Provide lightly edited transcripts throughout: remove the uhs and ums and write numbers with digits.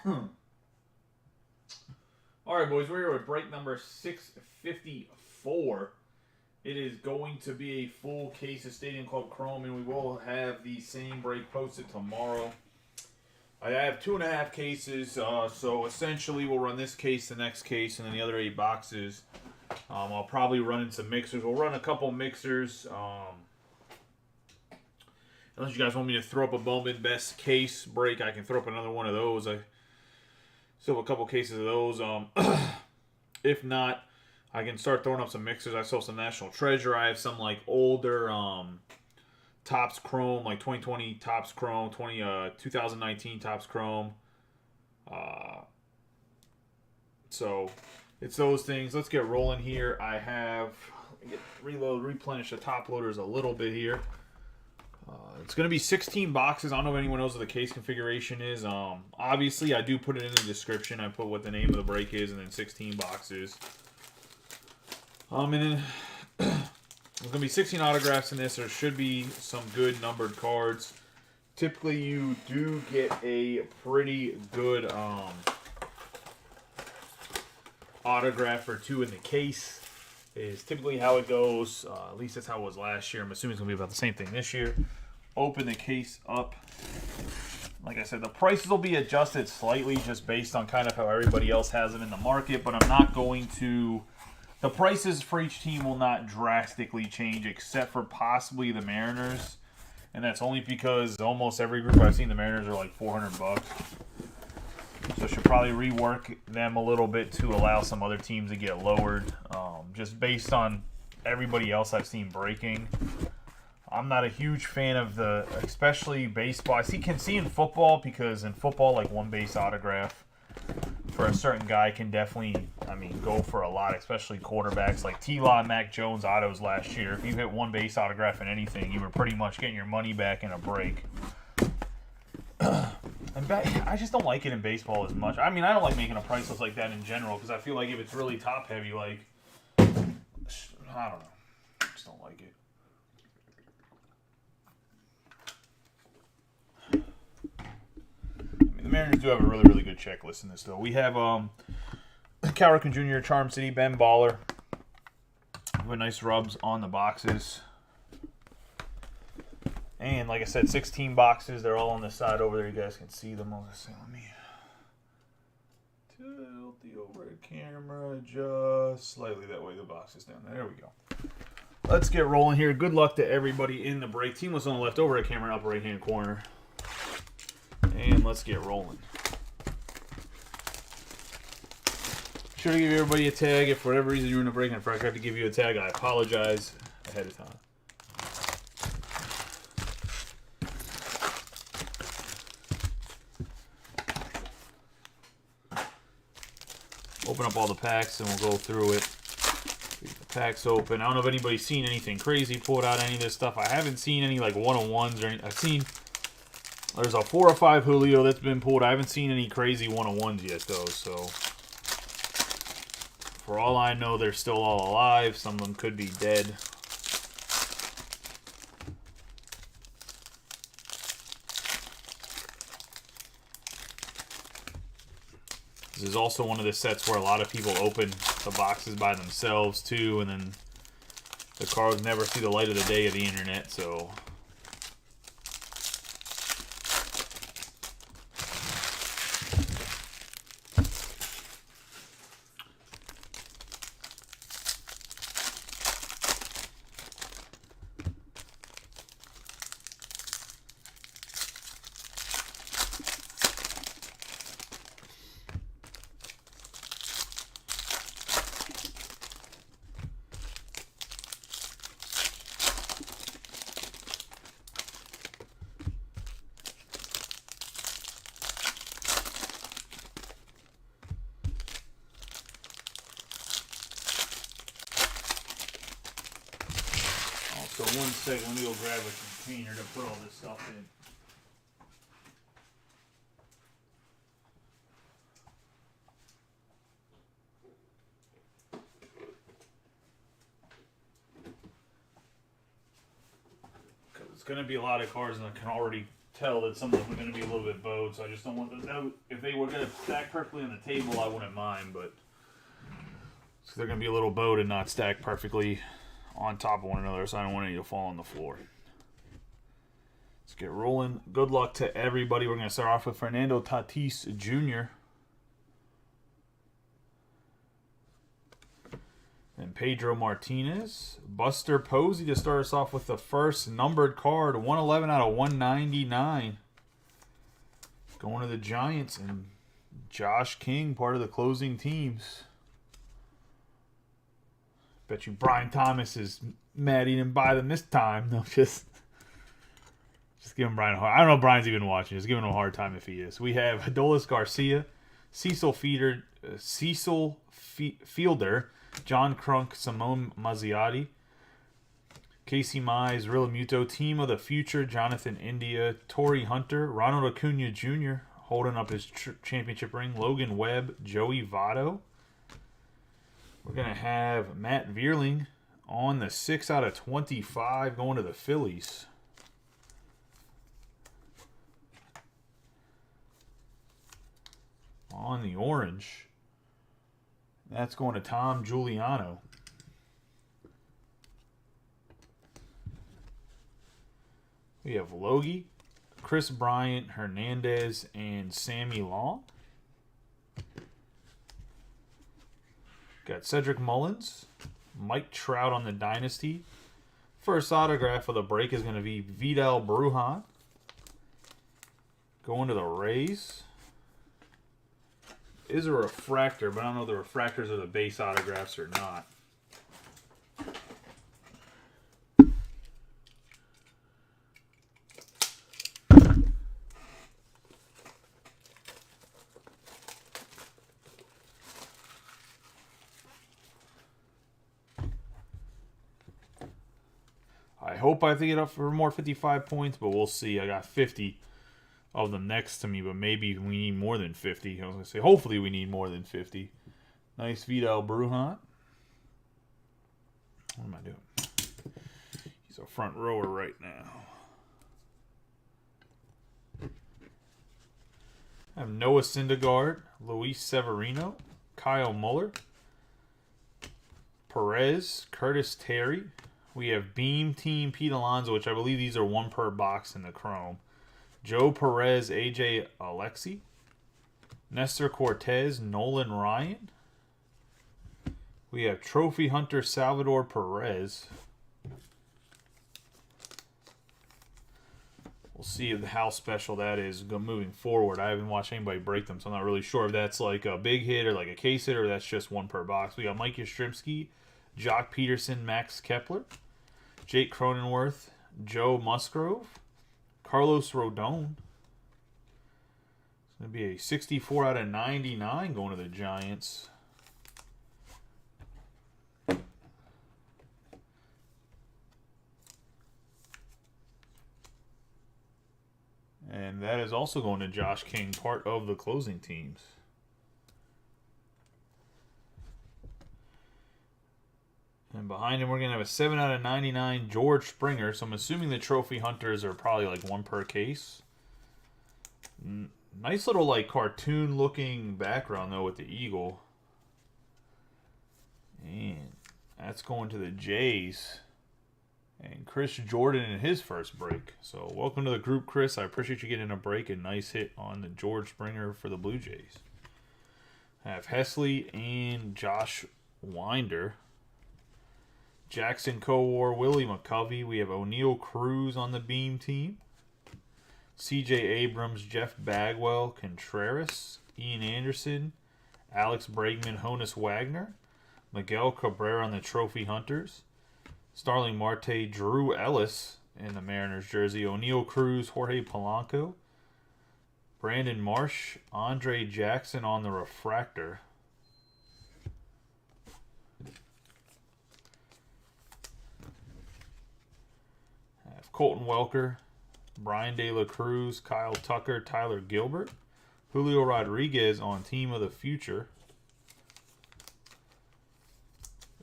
All right, boys, we're here with break number 654. It is going to be a full case of Stadium Club Chrome, and we will have the same break posted tomorrow. I have 2.5 cases, so essentially we'll run this case, the next case, and then the other 8 boxes. I'll probably run in some mixers. We'll run a couple mixers. Unless you guys want me to throw up a Bowman Best case break, I can throw up another one of those. I still have a couple cases of those. If not, I can start throwing up some mixers. I still have some National Treasure. I have some like older Topps Chrome, like 2020 Topps Chrome, 2019 Topps Chrome. So it's those things. Let's get rolling here. I have replenish the top loaders a little bit here. It's going to be 16 boxes. I don't know if anyone knows what the case configuration is. Obviously, I do put it in the description. I put what the name of the break is and then 16 boxes. And then there's going to be 16 autographs in this. There should be some good numbered cards. Typically, you do get a pretty good autograph or two in the case. Is typically how it goes. At least that's how it was last year. I'm assuming it's going to be about the same thing this year. Open the case up. Like I said, the prices will be adjusted slightly just based on kind of how everybody else has them in the market, but I'm not going to... The prices for each team will not drastically change except for possibly the Mariners, and that's only because almost every group I've seen the Mariners are like $400. So should probably rework them a little bit to allow some other teams to get lowered, just based on everybody else I've seen breaking. I'm not a huge fan of especially baseball. I can see in football, because in football, like one base autograph for a certain guy can definitely, go for a lot, especially quarterbacks like T-Law and Mac Jones autos last year. If you hit one base autograph in anything, you were pretty much getting your money back in a break. I just don't like it in baseball as much. I don't like making a price list like that in general, because I feel like if it's really top heavy, like, I don't know. I just don't like it. The Mariners do have a really, really good checklist in this, though. We have Cal Ripken Jr., Charm City, Ben Baller. We have nice rubs on the boxes. And like I said, 16 boxes. They're all on the side over there. You guys can see them. Let me tilt the overhead camera just slightly that way. The box is down there. There we go. Let's get rolling here. Good luck to everybody in the break. Team was on the left overhead camera, upper right-hand corner. And let's get rolling. Sure to give everybody a tag. If for whatever reason you're in a break and I forgot to give you a tag, I apologize ahead of time. Open up all the packs and we'll go through it. Get the packs open. I don't know if anybody's seen anything crazy pulled out any of this stuff. I haven't seen any like one-on-ones or anything. I've seen there's a 4 or 5 Julio that's been pulled. I haven't seen any crazy one-on-ones yet though, so for all I know, they're still all alive. Some of them could be dead. This is also one of the sets where a lot of people open the boxes by themselves too, and then the cards never see the light of the day of the internet, so... So one second, let me go grab a container to put all this stuff in. Because it's going to be a lot of cards and I can already tell that some of them are going to be a little bit bowed, so I just don't want to know. If they were going to stack perfectly on the table, I wouldn't mind, but so they're going to be a little bowed and not stacked perfectly on top of one another, so I don't want any to fall on the floor. Let's get rolling. Good luck to everybody. We're going to start off with Fernando Tatis Jr. And Pedro Martinez. Buster Posey to start us off with the first numbered card. 111 out of 199. Going to the Giants. And Josh King, part of the closing teams. Bet you Brian Thomas is mad he didn't buy them this time. No, just giving Brian a hard. I don't know if Brian's even watching. Just giving him a hard time if he is. We have Adolis Garcia, Cecil Fielder, John Crunk, Simone Mazziotti, Casey Mize, Realmuto, Team of the Future, Jonathan India, Torrey Hunter, Ronald Acuna Jr. holding up his championship ring, Logan Webb, Joey Votto. We're going to have Matt Vierling on the 6 out of 25 going to the Phillies. On the orange, that's going to Tom Giuliano. We have Logie, Chris Bryant, Hernandez, and Sammy Long. Got Cedric Mullins, Mike Trout on the Dynasty. First autograph of the break is going to be Vidal Brujan. Going to the Rays. Is a refractor, but I don't know if the refractors are the base autographs or not. I hope I have to get up for more 55 points, but we'll see. I got 50 of them next to me, but maybe we need more than 50. I was going to say, hopefully we need more than 50. Nice Vidal Brujan. What am I doing? He's a front rower right now. I have Noah Syndergaard, Luis Severino, Kyle Muller, Perez, Curtis Terry. We have Beam Team Pete Alonso, which I believe these are one per box in the Chrome. Joe Perez, AJ Alexi, Nestor Cortez, Nolan Ryan. We have Trophy Hunter Salvador Perez. We'll see how special that is moving forward. I haven't watched anybody break them, so I'm not really sure if that's like a big hit or like a case hit or that's just one per box. We got Mike Yastrzemski, Jock Peterson, Max Kepler, Jake Cronenworth, Joe Musgrove, Carlos Rodon. It's going to be a 64 out of 99 going to the Giants. And that is also going to Josh King, part of the closing teams. And behind him, we're going to have a 7 out of 99 George Springer. So I'm assuming the trophy hunters are probably like one per case. Nice little like cartoon looking background though with the eagle. And that's going to the Jays. And Chris Jordan in his first break. So welcome to the group, Chris. I appreciate you getting a break. A nice hit on the George Springer for the Blue Jays. I have Hesley and Josh Winder. Jackson Kowar, Willie McCovey. We have O'Neal Cruz on the Beam team. C.J. Abrams, Jeff Bagwell, Contreras, Ian Anderson, Alex Bregman, Honus Wagner, Miguel Cabrera on the Trophy Hunters, Starling Marte, Drew Ellis in the Mariners jersey, O'Neal Cruz, Jorge Polanco, Brandon Marsh, Andre Jackson on the Refractor. I have Colton Welker, Brian De La Cruz, Kyle Tucker, Tyler Gilbert, Julio Rodriguez on Team of the Future.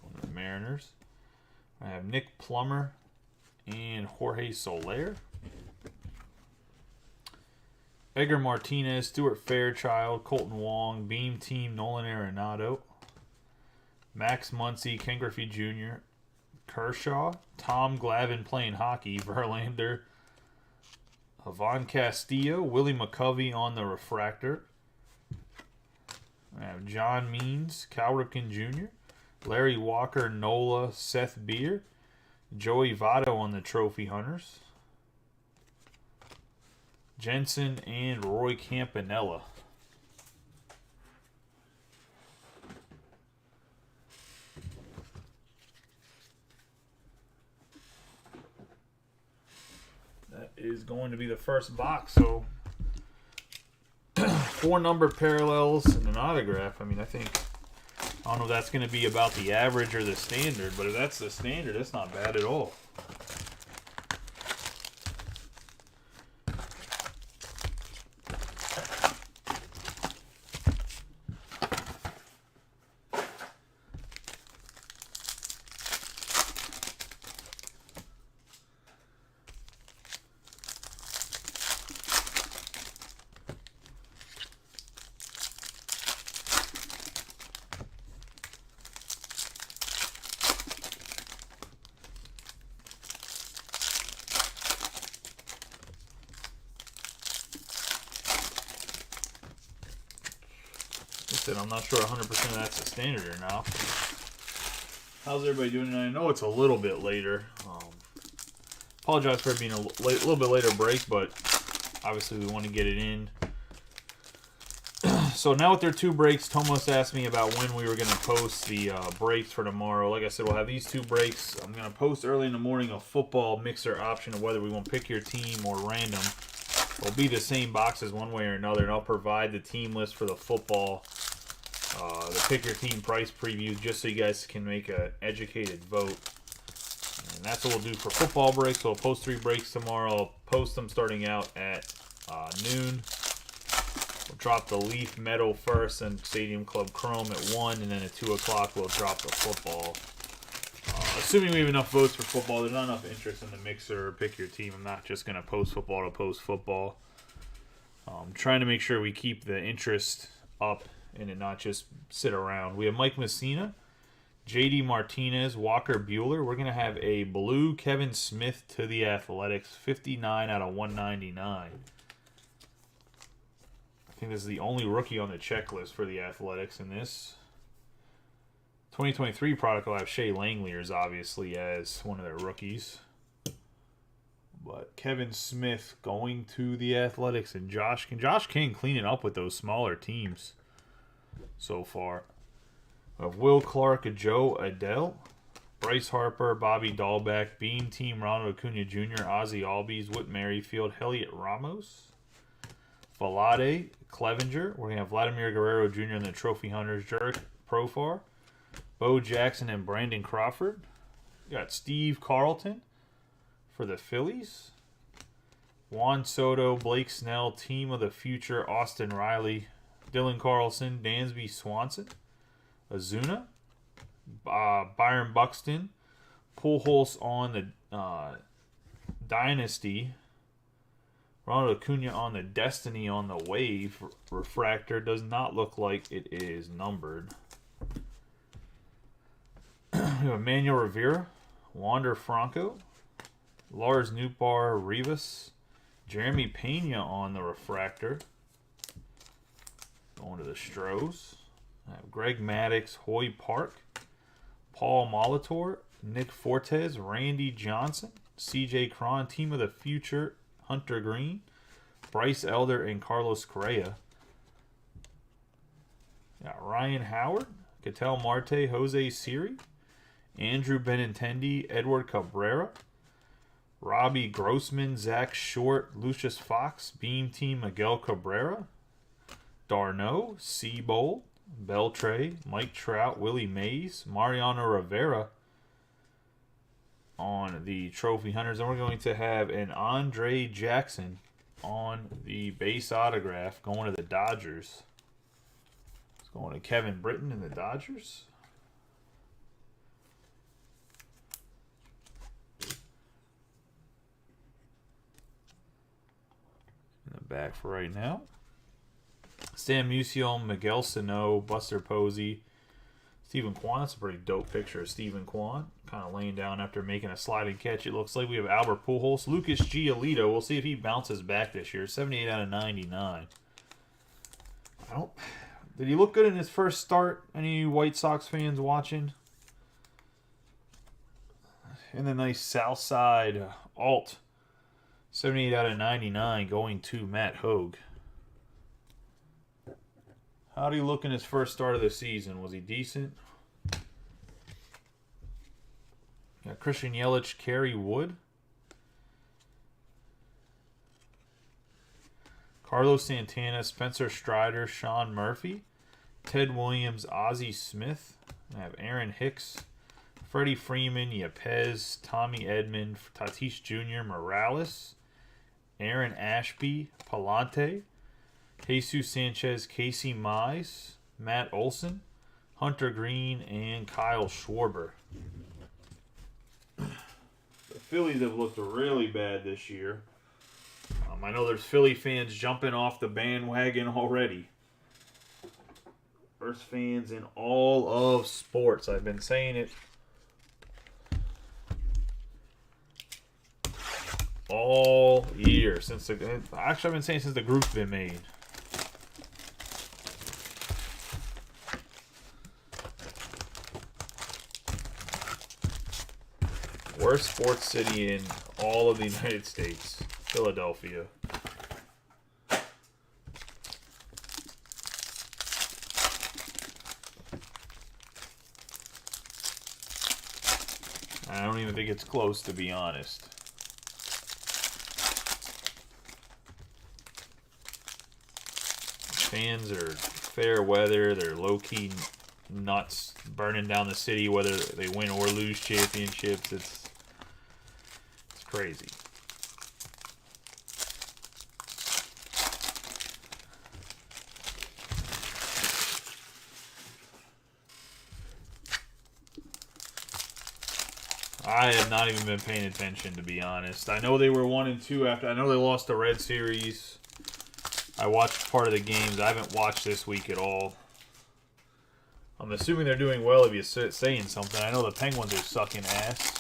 Going to the Mariners. I have Nick Plummer and Jorge Soler. Edgar Martinez, Stuart Fairchild, Colton Wong, Beam Team, Nolan Arenado, Max Muncy, Ken Griffey Jr., Kershaw, Tom Glavine playing hockey, Verlander, Ivan Castillo, Willie McCovey on the refractor. I have John Means, Cal Ripken Jr., Larry Walker, Nola, Seth Beer, Joey Votto on the Trophy Hunters, Jensen, and Roy Campanella. That is going to be the first box. So 4 number parallels and an autograph. I mean, I don't know if that's going to be about the average or the standard, but if that's the standard, that's not bad at all. I'm not sure 100% that's the standard or not. How's everybody doing tonight? I know it's a little bit later. Apologize for it being a little bit later break, but obviously we want to get it in. So now with their 2 breaks, Tomos asked me about when we were going to post the breaks for tomorrow. Like I said, we'll have these 2 breaks. I'm going to post early in the morning a football mixer option of whether we want to pick your team or random. It'll be the same boxes one way or another, and I'll provide the team list for the football. The pick your team price previews just so you guys can make an educated vote. And that's what we'll do for football breaks. So we'll post 3 breaks tomorrow. I'll post them starting out at noon. We'll drop the Leaf Metal first and Stadium Club Chrome at 1. And then at 2 o'clock we'll drop the football. Assuming we have enough votes for football, there's not enough interest in the mixer or pick your team. I'm not just going to post football to post football. I'm trying to make sure we keep the interest up and it not just sit around. We have Mike Messina, J.D. Martinez, Walker Buehler. We're going to have a blue Kevin Smith to the Athletics, 59 out of 199. I think this is the only rookie on the checklist for the Athletics in this. 2023 product will have Shea Langeliers, obviously, as one of their rookies. But Kevin Smith going to the Athletics, and Josh King cleaning up with those smaller teams so far. We have Will Clark, Joe Adele, Bryce Harper, Bobby Dahlbeck, Bean Team, Ronald Acuna Jr., Ozzie Albies, Whit Merrifield, Elliot Ramos, Vlade, Clevenger. We're going to have Vladimir Guerrero Jr. and the Trophy Hunters, Jurek Profar, Bo Jackson, and Brandon Crawford. We got Steve Carlton for the Phillies. Juan Soto, Blake Snell, Team of the Future, Austin Riley, Dylan Carlson, Dansby Swanson, Azuna, Byron Buxton, Pujols on the Dynasty, Ronald Acuna on the Destiny on the Wave. Refractor does not look like it is numbered. We have Emmanuel Rivera, Wander Franco, Lars Nootbaar Rivas, Jeremy Pena on the refractor. Going to the Stros. I have Greg Maddux, Hoy Park, Paul Molitor, Nick Fortes, Randy Johnson, CJ Cron, Team of the Future, Hunter Green, Bryce Elder, and Carlos Correa. Got Ryan Howard, Ketel Marte, Jose Siri, Andrew Benintendi, Edward Cabrera, Robbie Grossman, Zach Short, Lucius Fox, Beam Team, Miguel Cabrera, Darno, Seabold, Beltre, Mike Trout, Willie Mays, Mariano Rivera on the Trophy Hunters. And we're going to have an Andre Jackson on the base autograph going to the Dodgers. It's going to Kevin Britton and the Dodgers. back for right now. Stan Musial, Miguel Sano, Buster Posey, Stephen Kwan. That's a pretty dope picture of Stephen Kwan. Kind of laying down after making a sliding catch, it looks like. We have Albert Pujols. Lucas Giolito. We'll see if he bounces back this year. 78 out of 99. Did he look good in his first start? Any White Sox fans watching? And the nice South Side Alt. 78 out of 99 going to Matt Hogue. How did he look in his first start of the season? Was he decent? Got Christian Yelich, Kerry Wood. Carlos Santana, Spencer Strider, Sean Murphy. Ted Williams, Ozzie Smith. I have Aaron Hicks, Freddie Freeman, Yepez, Tommy Edman, Tatis Jr., Morales, Aaron Ashby, Palante, Jesus Sanchez, Casey Mize, Matt Olson, Hunter Green, and Kyle Schwarber. The Phillies have looked really bad this year. I know there's Philly fans jumping off the bandwagon already. First fans in all of sports. I've been saying it all year since I've been saying since the group's been made. Worst sports city in all of the United States, Philadelphia. I don't even think it's close, to be honest. Fans are fair weather. They're low-key nuts, burning down the city whether they win or lose championships. It's crazy. I have not even been paying attention, to be honest. I know they were 1-2 after. I know they lost the Red Series. I watched part of the games. I haven't watched this week at all. I'm assuming they're doing well if you're saying something. I know the Penguins are sucking ass.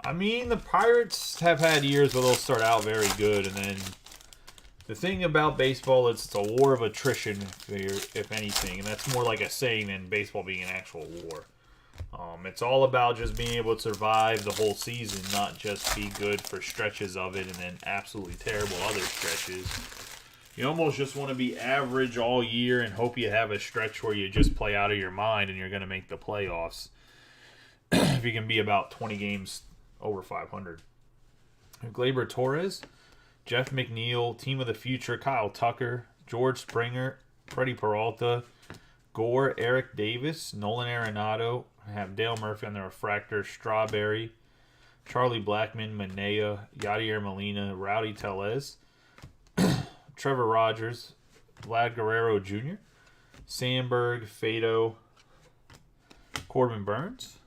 I mean, the Pirates have had years where they'll start out very good, and then the thing about baseball is it's a war of attrition, if anything, and that's more like a saying than baseball being an actual war. It's all about just being able to survive the whole season, not just be good for stretches of it and then absolutely terrible other stretches. You almost just want to be average all year and hope you have a stretch where you just play out of your mind and you're going to make the playoffs. If you can be about 20 games over 500. Gleyber Torres, Jeff McNeil, Team of the Future, Kyle Tucker, George Springer, Freddie Peralta, Gore, Eric Davis, Nolan Arenado. I have Dale Murphy on the refractor, Strawberry, Charlie Blackmon, Manea, Yadier Molina, Rowdy Tellez, Trevor Rogers, Vlad Guerrero Jr., Sandberg, Fado, Corbin Burns.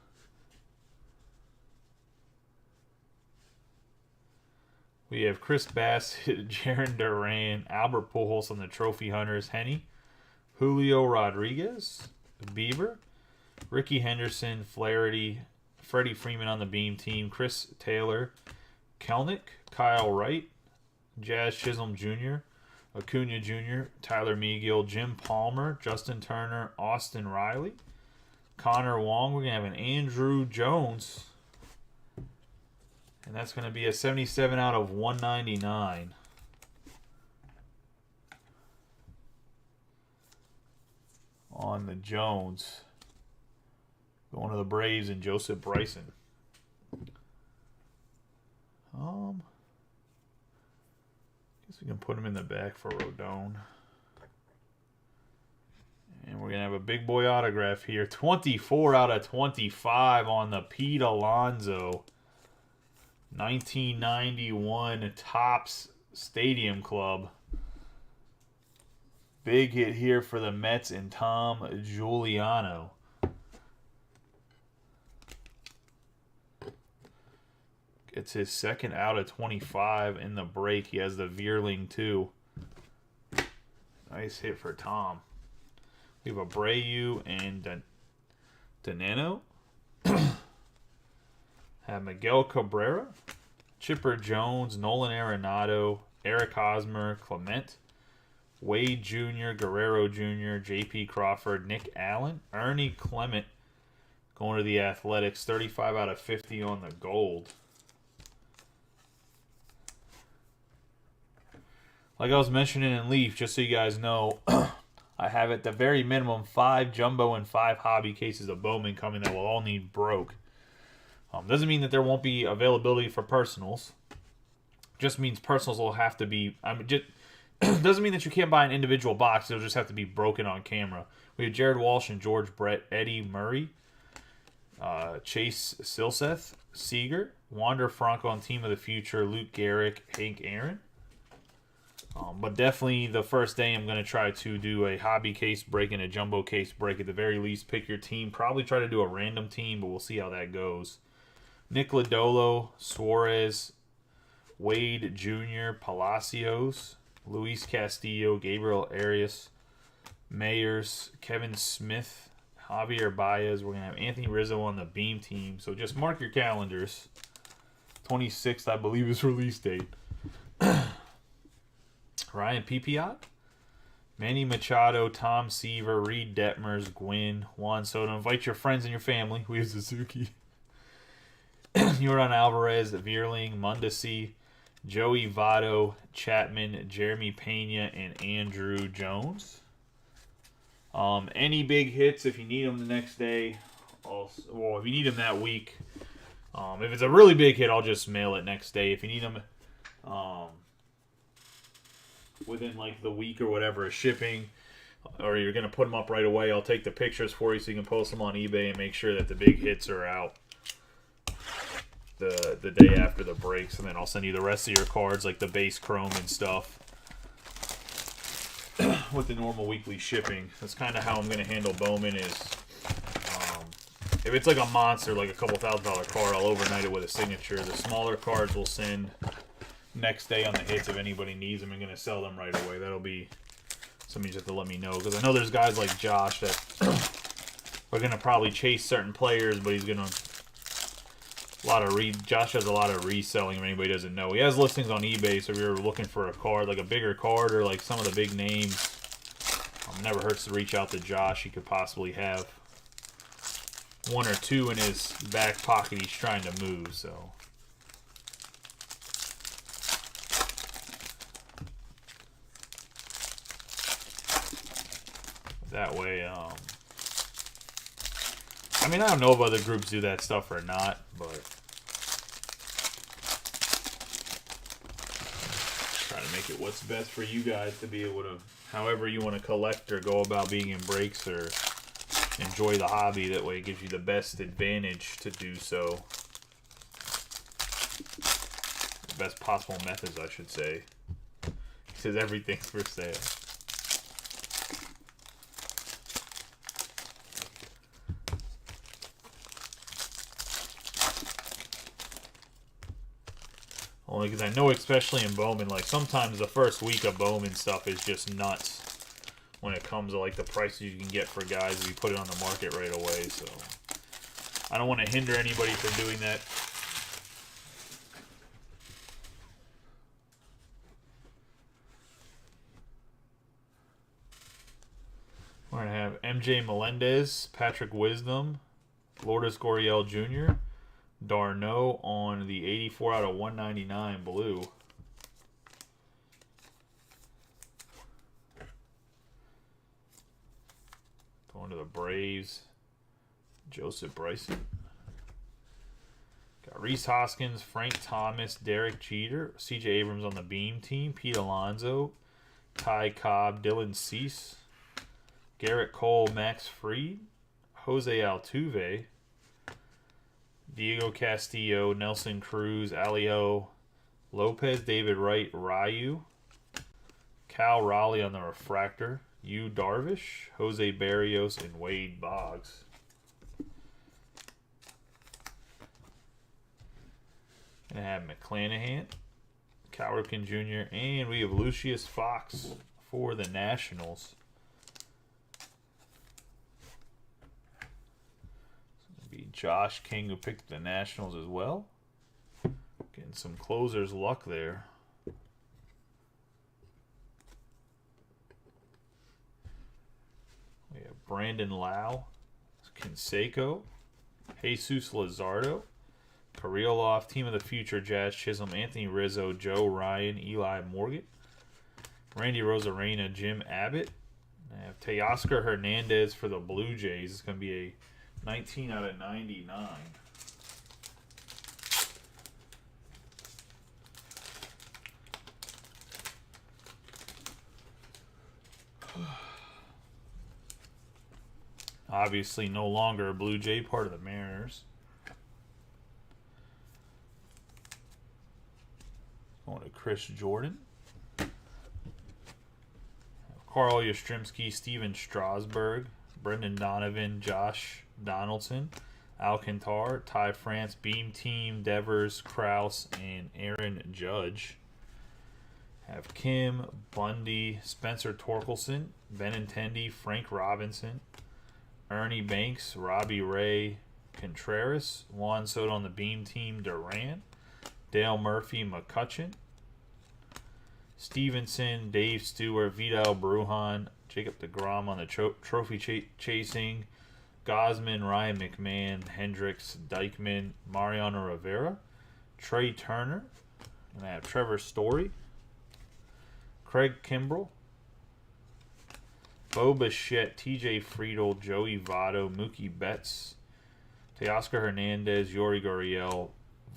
We have Chris Bassett, Jarren Duran, Albert Pujols on the Trophy Hunters, Henny, Julio Rodriguez, Bieber, Ricky Henderson, Flaherty, Freddie Freeman on the Beam team, Chris Taylor, Kelnick, Kyle Wright, Jazz Chisholm Jr., Acuna Jr., Tyler Megill, Jim Palmer, Justin Turner, Austin Riley, Connor Wong. We're going to have an Andrew Jones. And that's going to be a 77 out of 199. On the Jones. Going to the Braves and Joseph Bryson. Guess we can put him in the back for Rodon. And we're going to have a big boy autograph here. 24 out of 25 on the Pete Alonso. 1991 Topps Stadium Club. Big hit here for the Mets and Tom Giuliano. Gets his second out of 25 in the break. He has the Veerling too. Nice hit for Tom. We have Abreu and Daneno. Have Miguel Cabrera, Chipper Jones, Nolan Arenado, Eric Hosmer, Clement, Wade Jr., Guerrero Jr., J.P. Crawford, Nick Allen, Ernie Clement going to the Athletics. 35 out of 50 on the gold. Like I was mentioning in Leaf, just so you guys know, I have at the very minimum 5 jumbo and 5 hobby cases of Bowman coming that will all need broke. Doesn't mean that there won't be availability for personals. Just means personals will have to be... doesn't mean that you can't buy an individual box. It'll just have to be broken on camera. We have Jared Walsh and George Brett, Eddie Murray, Chase Silseth, Seager, Wander Franco on Team of the Future, Luke Gehrig, Hank Aaron. But definitely the first day I'm going to try to do a hobby case break and a jumbo case break. At the very least, pick your team. Probably try to do a random team, but we'll see how that goes. Nick Lodolo, Suarez, Wade Jr., Palacios, Luis Castillo, Gabriel Arias, Mayers, Kevin Smith, Javier Baez. We're going to have Anthony Rizzo on the Beam team. So just mark your calendars. 26th, I believe, is release date. Ryan Pipiot, Manny Machado, Tom Seaver, Reed Detmers, Gwynn, Juan Soto. Invite your friends and your family. We have Suzuki. Yordan Alvarez, Veerling, Mundesi, Joey Votto, Chapman, Jeremy Pena, and Andrew Jones. Any big hits, if you need them the next day, if you need them that week, if it's a really big hit, I'll just mail it next day. If you need them within like the week or whatever of shipping, or you're going to put them up right away, I'll take the pictures for you so you can post them on eBay and make sure that the big hits are out the day after the breaks, and then I'll send you the rest of your cards, like the base chrome and stuff, with the normal weekly shipping. That's kind of how I'm going to handle Bowman is, if it's like a monster, like a couple $1,000 card, I'll overnight it with a signature. The smaller cards will send next day on the hits if anybody needs them. I'm going to sell them right away. That'll be something you just have to let me know, because I know there's guys like Josh that are going to probably chase certain players, but he's going to Josh does a lot of reselling if anybody doesn't know. He has listings on eBay, so if you're looking for a card, like a bigger card or like some of the big names, never hurts to reach out to Josh. He could possibly have 1 or 2 in his back pocket he's trying to move, so. That way, I mean, I don't know if other groups do that stuff or not, but try to make it what's best for you guys to be able to, however you want to collect or go about being in breaks or enjoy the hobby. That way it gives you the best advantage to do so. The best possible methods, I should say. He says everything's for sale. Only because I know, especially in Bowman, like sometimes the first week of Bowman stuff is just nuts when it comes to like the prices you can get for guys if you put it on the market right away. So I don't want to hinder anybody from doing that. We're going to have MJ Melendez, Patrick Wisdom, Lourdes Gurriel Jr., Darno on the 84 out of 199 blue. Going to the Braves, Joseph Bryson. Got Rhys Hoskins, Frank Thomas, Derek Jeter, CJ Abrams on the Beam team, Pete Alonso, Ty Cobb, Dylan Cease, Garrett Cole, Max Fried, Jose Altuve, Diego Castillo, Nelson Cruz, Alio Lopez, David Wright, Ryu, Cal Raleigh on the refractor, Yu Darvish, Jose Barrios, and Wade Boggs. And I have McClanahan, Cal Ripken Jr., and we have Lucius Fox for the Nationals. It's going to be Josh King who picked the Nationals as well. Getting some closer's luck there. We have Brandon Lau, Canseco, Jesus Luzardo, Kirilloff, Team of the Future, Jazz Chisholm, Anthony Rizzo, Joe Ryan, Eli Morgan, Randy Rosarena, Jim Abbott. I have Teoscar Hernandez for the Blue Jays. It's going to be a 19 out of 99. Obviously no longer a Blue Jay, part of the Mariners. Going to Chris Jordan. Carl Yastrzemski, Steven Strasburg, Brendan Donovan, Josh Donaldson, Alcantar, Ty France, Beam Team, Devers, Krause, and Aaron Judge. Have Kim, Bundy, Spencer Torkelson, Benintendi, Frank Robinson, Ernie Banks, Robbie Ray, Contreras, Juan Soto on the Beam Team, Duran, Dale Murphy, McCutcheon, Stevenson, Dave Stewart, Vidal Brujan, Jacob deGrom on the trophy chasing, Gosman, Ryan McMahon, Hendricks, Dykeman, Mariano Rivera, Trey Turner, and I have Trevor Story, Craig Kimbrell, Bo Bichette, TJ Friedel, Joey Votto, Mookie Betts, Teoscar Hernandez, Yori Gurriel,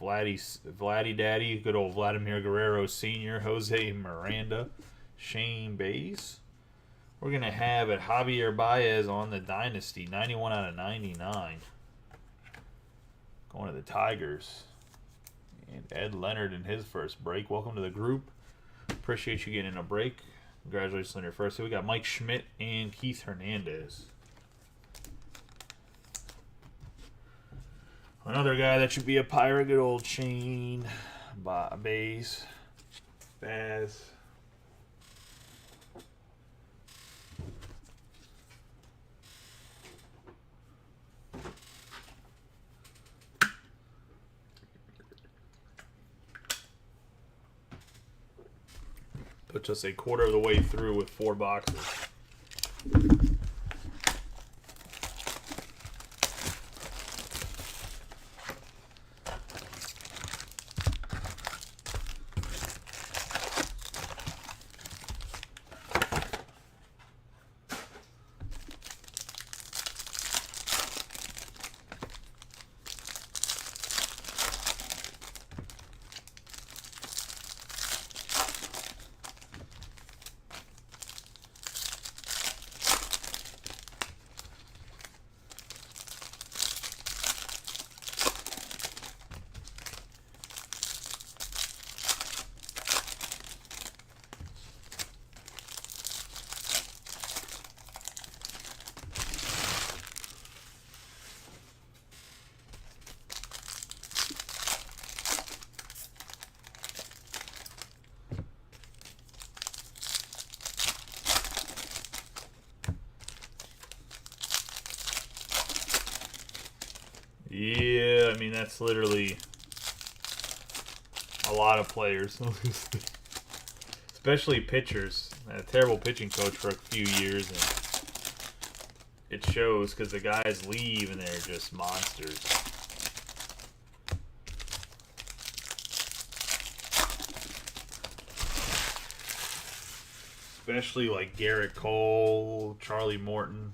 Vladdy Daddy, good old Vladimir Guerrero Sr., Jose Miranda, Shane Bays. We're going to have it Javier Baez on the Dynasty, 91 out of 99. Going to the Tigers. And Ed Leonard in his first break. Welcome to the group. Appreciate you getting a break. Congratulations on your first. So we got Mike Schmidt and Keith Hernandez. Another guy that should be a pirate, good old Shane Bays. Baz. Puts us a quarter of the way through with 4 boxes. Yeah, I mean, that's literally a lot of players. Especially pitchers. I had a terrible pitching coach for a few years, and it shows because the guys leave and they're just monsters. Especially like Garrett Cole, Charlie Morton.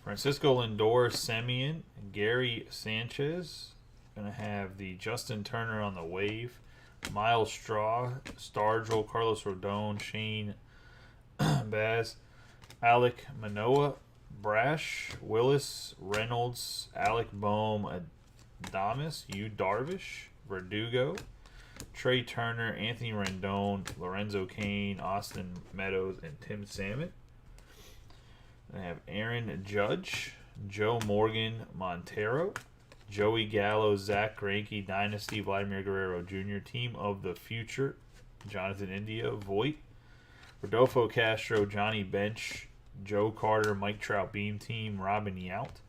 Francisco Lindor, Semien, Gary Sanchez. Going to have the Justin Turner on the wave. Miles Straw, Stargell, Carlos Rodon, Shane Baz, Alec Manoah, Brash, Willis, Reynolds, Alec Boehm, Adames, Yu Darvish, Verdugo, Trey Turner, Anthony Rendon, Lorenzo Cain, Austin Meadows, and Tim Salmon. I have Aaron Judge, Joe Morgan, Montero, Joey Gallo, Zach Greinke, Dynasty, Vladimir Guerrero Jr., Team of the Future, Jonathan India, Voit, Rodolfo Castro, Johnny Bench, Joe Carter, Mike Trout Beam Team, Robin Yount,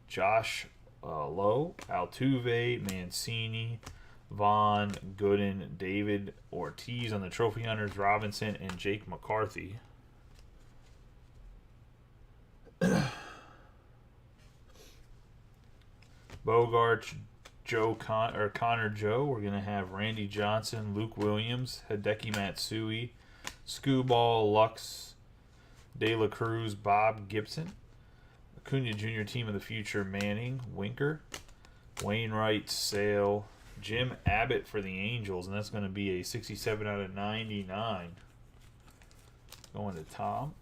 Josh Lowe, Altuve, Mancini, Vaughn, Gooden, David Ortiz on the Trophy Hunters, Robinson, and Jake McCarthy. Bogarts, Connor Joe. We're going to have Randy Johnson, Luke Williams, Hideki Matsui, Scooball, Lux, De La Cruz, Bob Gibson, Acuna Jr. Team of the Future, Manning, Winker, Wainwright, Sale, Jim Abbott for the Angels, and that's going to be a 67 out of 99. Going to Tom.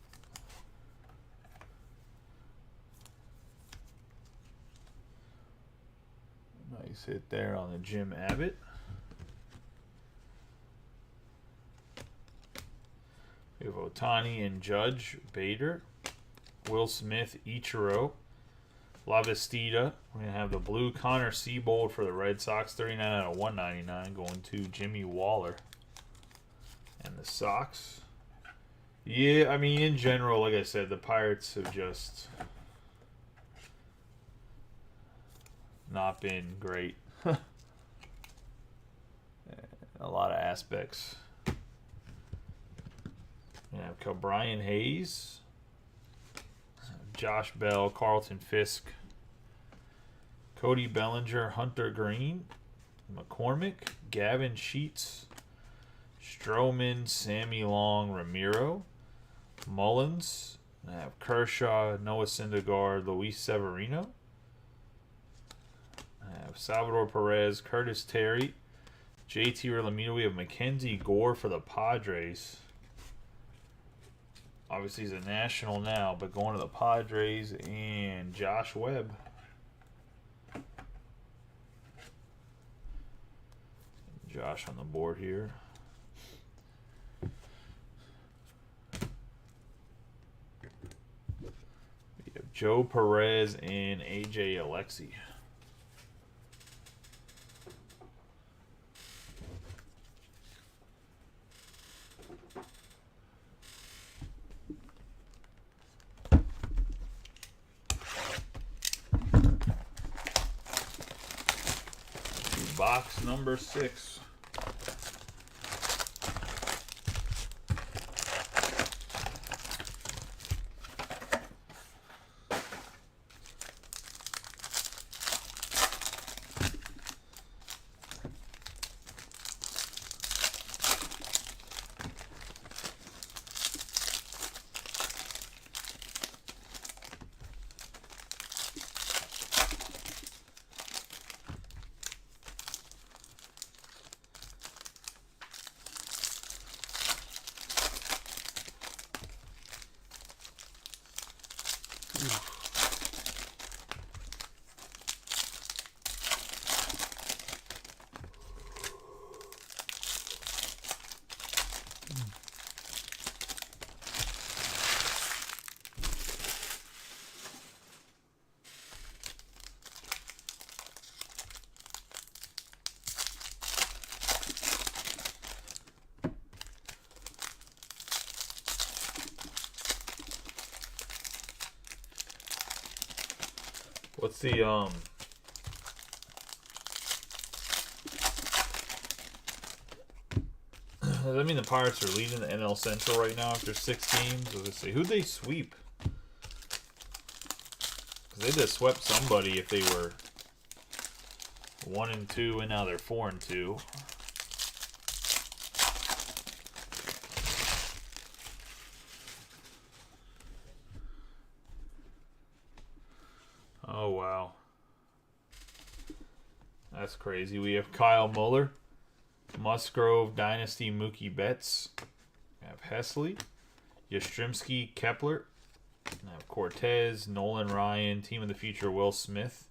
Nice hit there on the Jim Abbott. We have Ohtani and Judge, Bader, Will Smith, Ichiro, Lavastida. We're going to have the blue Connor Seabold for the Red Sox, 39 out of 199, going to Jimmy Waller. And the Sox. Yeah, I mean, in general, like I said, the Pirates have just not been great. A lot of aspects. We have Brian Hayes, Josh Bell, Carlton Fisk, Cody Bellinger, Hunter Green, McCormick, Gavin Sheets, Stroman, Sammy Long, Ramiro, Mullins. I have Kershaw, Noah Syndergaard, Luis Severino. I have Salvador Perez, Curtis Terry, JT Realmuto. We have Mackenzie Gore for the Padres. Obviously, he's a national now, but going to the Padres, and Josh Webb. Josh on the board here. We have Joe Perez and AJ Alexi. Box number 6. What's the does that mean the Pirates are leading the NL Central right now after 6 games? Let's see, who'd they sweep? Because they'd have swept somebody if they were 1-2, and now they're 4-2. Oh, wow. That's crazy. We have Kyle Muller, Musgrove, Dynasty, Mookie Betts. We have Hesley, Yastrzemski, Kepler. We have Cortez, Nolan Ryan, Team of the Future, Will Smith,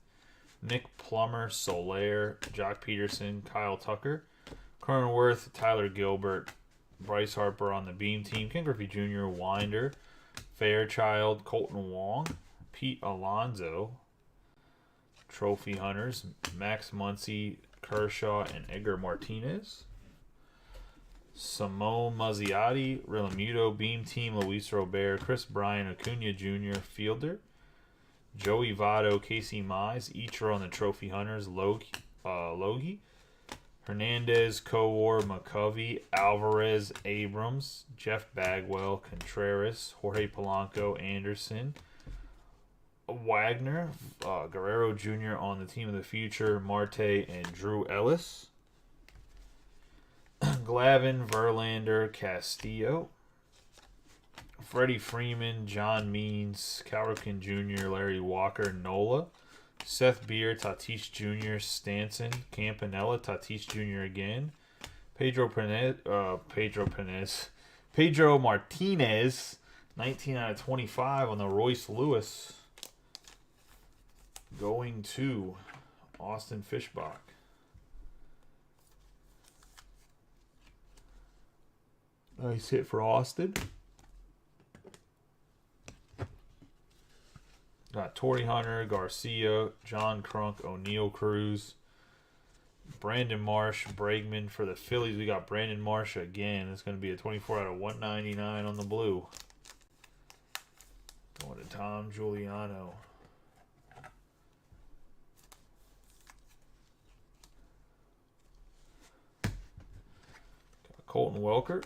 Nick Plummer, Soler, Jock Peterson, Kyle Tucker, Cronenworth, Tyler Gilbert, Bryce Harper on the beam team, Ken Griffey Jr., Winder, Fairchild, Colton Wong, Pete Alonso, Trophy Hunters, Max Muncy, Kershaw, and Edgar Martinez. Simone Mazziotti, Realmuto, Beam Team, Luis Robert, Chris Bryan, Acuna Jr., Fielder. Joey Votto, Casey Mize, Ichiro on the Trophy Hunters, Logie. Hernandez, Kowar, McCovey, Alvarez, Abrams, Jeff Bagwell, Contreras, Jorge Polanco, Anderson, Wagner, Guerrero Jr. on the Team of the Future, Marte, and Drew Ellis. Glavine, Verlander, Castillo. Freddie Freeman, John Means, Cal Ripken Jr., Larry Walker, Nola. Seth Beer, Tatis Jr., Stanton, Campanella, Tatis Jr. again. Pedro Martinez, 19 out of 25 on the Royce Lewis. Going to Austin Fishbach. Nice hit for Austin. Got Torrey Hunter, Garcia, John Crunk, O'Neill Cruz, Brandon Marsh, Bregman for the Phillies. We got Brandon Marsh again. It's going to be a 24 out of 199 on the blue. Going to Tom Giuliano. Got Colton Welker.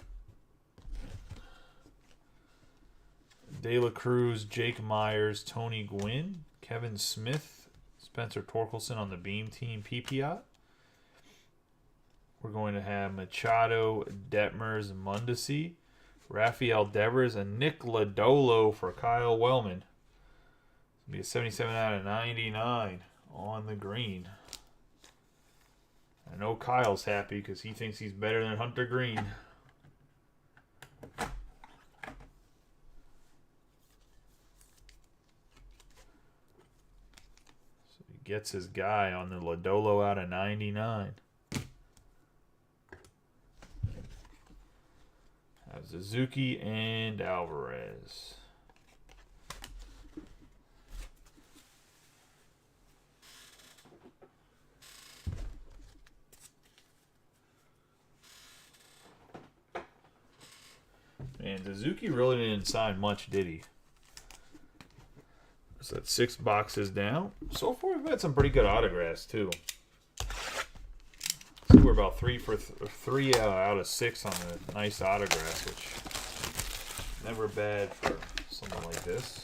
De La Cruz, Jake Myers, Tony Gwynn, Kevin Smith, Spencer Torkelson on the Beam Team, PPI. We're going to have Machado, Detmers, Mundesi, Rafael Devers, and Nick Lodolo for Kyle Wellman. It'll be a 77 out of 99 on the green. I know Kyle's happy because he thinks he's better than Hunter Green. Gets his guy on the Lodolo out of 99. Have Suzuki and Alvarez. Man, Suzuki really didn't sign much, did he? So that's 6 boxes down. So far, we've had some pretty good autographs, too. So we're about 3 out of 6 on the nice autographs, which never bad for something like this.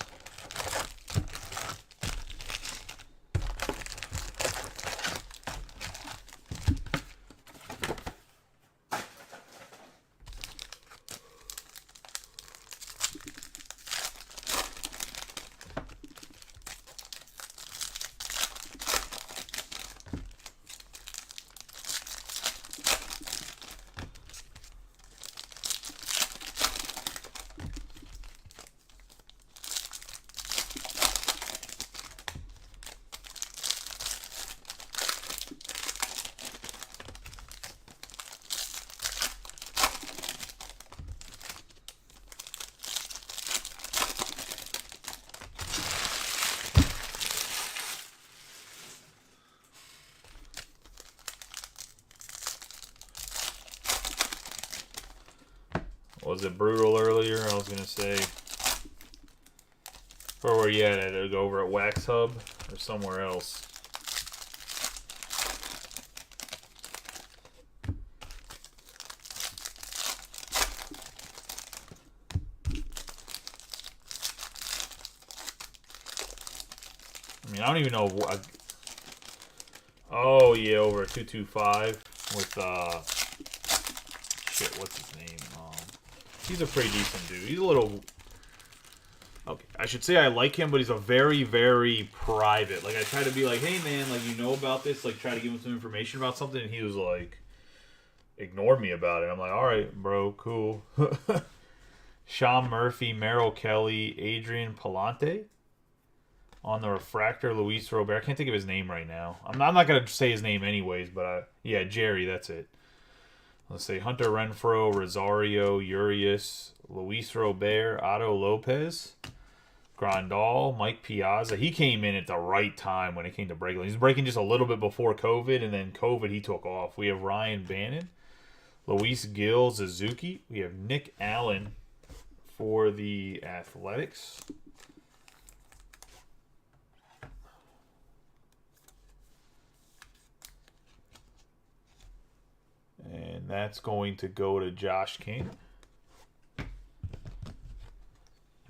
Was it brutal earlier? I was going to say. Where were you at? Did it go over at Wax Hub or somewhere else? I mean, I don't even know what. Oh, yeah, over at 225 with, shit, what's his name? He's a pretty decent dude. He's a little... Okay, I should say I like him, but he's a very, very private. Like, I try to be like, hey, man, like, you know about this? Like, try to give him some information about something, and he was like, ignored me about it. I'm like, all right, bro, cool. Sean Murphy, Merrill Kelly, Adrian Palante. On the refractor, Luis Robert. I can't think of his name right now. I'm not going to say his name anyways, but yeah, Jerry, that's it. Let's say Hunter Renfroe, Rosario, Urias, Luis Robert, Otto Lopez, Grandal, Mike Piazza. He came in at the right time when it came to breaking. He was breaking just a little bit before COVID, and then COVID he took off. We have Ryan Bannon, Luis Gil, Suzuki. We have Nick Allen for the Athletics. And that's going to go to Josh King.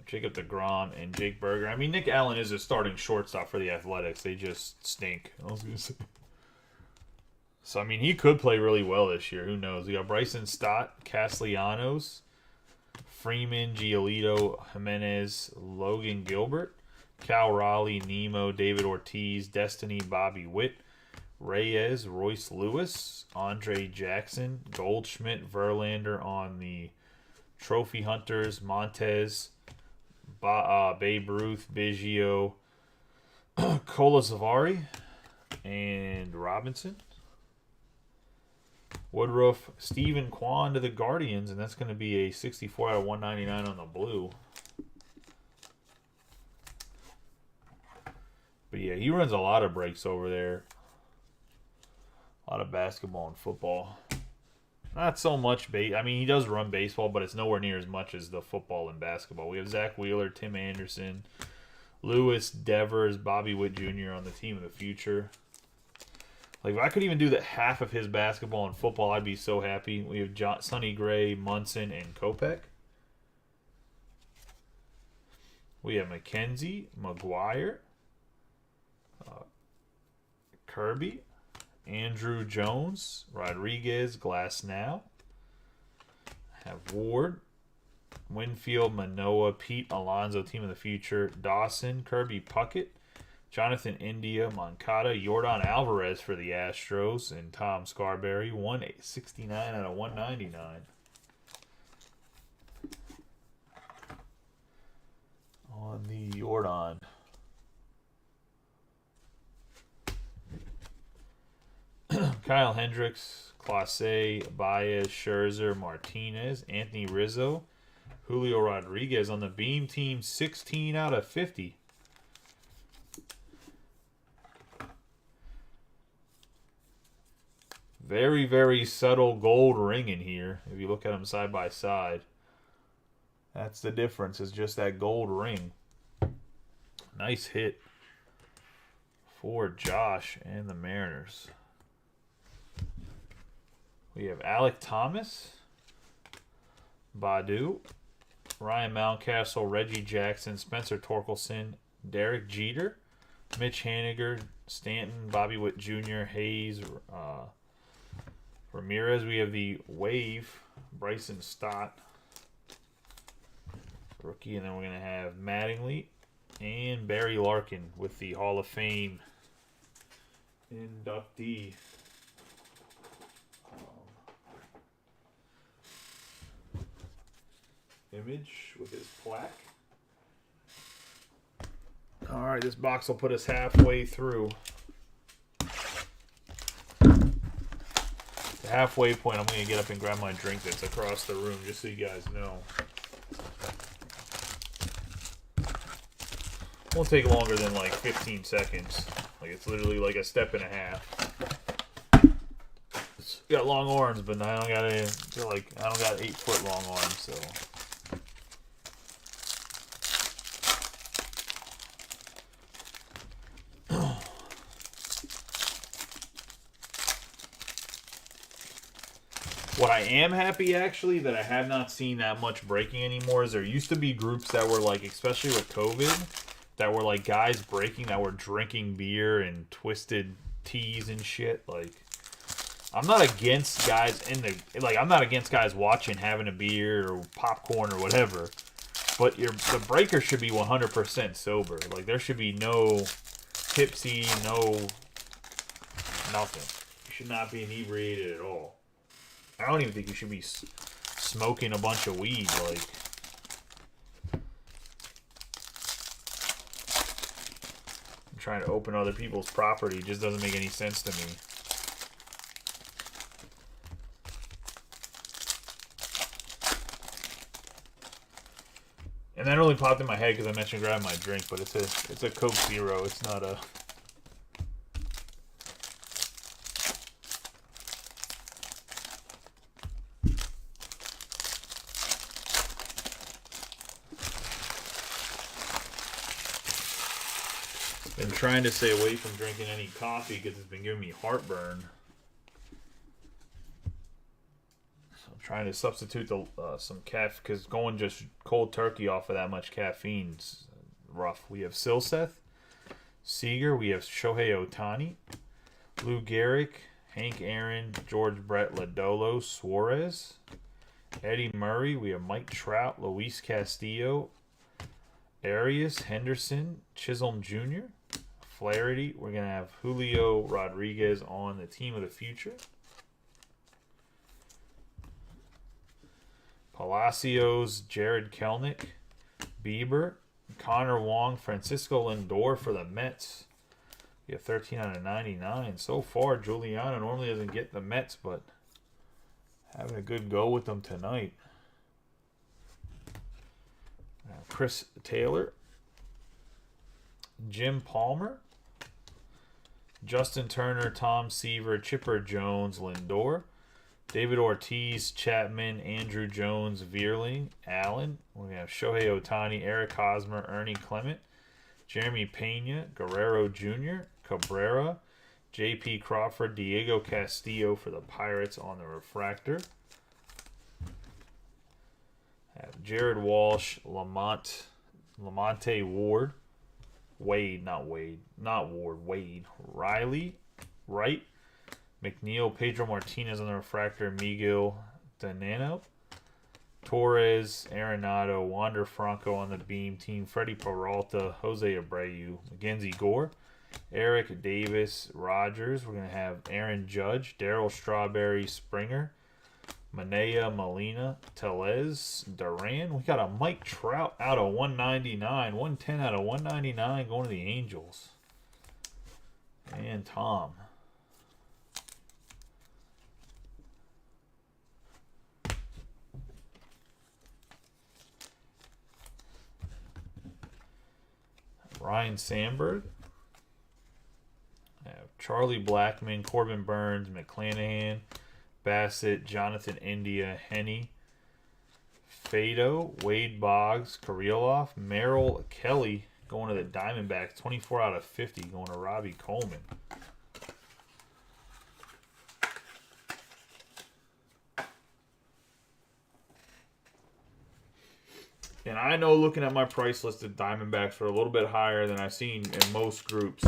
Jacob deGrom and Jake Berger. I mean, Nick Allen is a starting shortstop for the Athletics. They just stink. I was going to say. So, I mean, he could play really well this year. Who knows? We got Bryson Stott, Castellanos, Freeman, Giolito, Jimenez, Logan Gilbert, Cal Raleigh, Nemo, David Ortiz, Destiny, Bobby Witt, Reyes, Royce Lewis, Andre Jackson, Goldschmidt, Verlander on the Trophy Hunters, Montez, Babe Ruth, Biggio, Colazavari, and Robinson. Woodruff, Stephen Kwan to the Guardians, and that's going to be a 64 out of 199 on the blue. But yeah, he runs a lot of breaks over there. A lot of basketball and football. Not so much I mean, he does run baseball, but it's nowhere near as much as the football and basketball. We have Zach Wheeler, Tim Anderson, Lewis Devers, Bobby Witt Jr. on the team of the future. Like, if I could even do that half of his basketball and football, I'd be so happy. We have Sonny Gray, Munson, and Kopech. We have McKenzie, McGuire, Kirby, Andrew Jones, Rodriguez, Glasnow. Have Ward, Winfield, Manoa, Pete Alonso, team of the future, Dawson, Kirby Puckett, Jonathan India, Moncada, Yordan Alvarez for the Astros, and Tom Scarberry, 169 out of 199. On the Yordan. Kyle Hendricks, Clase, Baez, Scherzer, Martinez, Anthony Rizzo, Julio Rodriguez on the Beam team, 16 out of 50. Very, very subtle gold ring in here. If you look at them side by side, that's the difference. Is just that gold ring. Nice hit for Josh and the Mariners. We have Alec Thomas, Badu, Ryan Mountcastle, Reggie Jackson, Spencer Torkelson, Derek Jeter, Mitch Haniger, Stanton, Bobby Witt Jr., Hayes, Ramirez. We have the Wave, Bryson Stott, rookie, and then we're going to have Mattingly and Barry Larkin with the Hall of Fame inductee. Image with his plaque. All right, this box will put us halfway through. The halfway point, I'm going to get up and grab my drink that's across the room, just so you guys know. Won't take longer than like 15 seconds. Like, it's literally like a step and a half. It's got long arms, but I don't got I don't got 8-foot long arms, so. What I am happy, actually, that I have not seen that much breaking anymore is there used to be groups that were, like, especially with COVID, that were, like, guys breaking that were drinking beer and twisted teas and shit. Like, I'm not against guys I'm not against guys watching, having a beer or popcorn or whatever, but the breaker should be 100% sober. Like, there should be no tipsy, nothing. You should not be inebriated at all. I don't even think you should be smoking a bunch of weed, like. I'm trying to open other people's property. It just doesn't make any sense to me. And that only popped in my head because I mentioned grabbing my drink, but it's a Coke Zero. It's not a. Been trying to stay away from drinking any coffee because it's been giving me heartburn. So I'm trying to substitute some caffeine because going just cold turkey off of that much caffeine's rough. We have Silseth, Seager, we have Shohei Ohtani, Lou Gehrig, Hank Aaron, George Brett Lodolo, Suarez, Eddie Murray, we have Mike Trout, Luis Castillo, Arias, Henderson, Chisholm Jr., Flaherty. We're going to have Julio Rodriguez on the team of the future. Palacios, Jared Kelenic, Bieber, Connor Wong, Francisco Lindor for the Mets. We have 13 out of 99. So far, Giuliano normally doesn't get the Mets, but having a good go with them tonight. Chris Taylor, Jim Palmer, Justin Turner, Tom Seaver, Chipper Jones, Lindor, David Ortiz, Chapman, Andrew Jones, Vierling, Allen. We're going to have Shohei Ohtani, Eric Hosmer, Ernie Clement, Jeremy Pena, Guerrero Jr., Cabrera, J.P. Crawford, Diego Castillo for the Pirates on the refractor. Have Jared Walsh, Lamonte Ward, Wade, Riley, Wright, McNeil, Pedro Martinez on the refractor, Miguel Danano, Torres, Arenado, Wander Franco on the beam team, Freddie Peralta, Jose Abreu, Mackenzie Gore, Eric Davis, Rogers. We're going to have Aaron Judge, Darryl Strawberry, Springer, Manea, Molina, Tellez, Duran. We got a Mike Trout out of 199, 110 out of 199 going to the Angels. And Tom. Ryan Sandberg. Charlie Blackmon, Corbin Burns, McClanahan, Bassett, Jonathan India, Henney, Fado, Wade Boggs, Kirilloff, Merrill Kelly going to the Diamondbacks, 24 out of 50 going to Robbie Coleman. And I know looking at my price list, the Diamondbacks are a little bit higher than I've seen in most groups.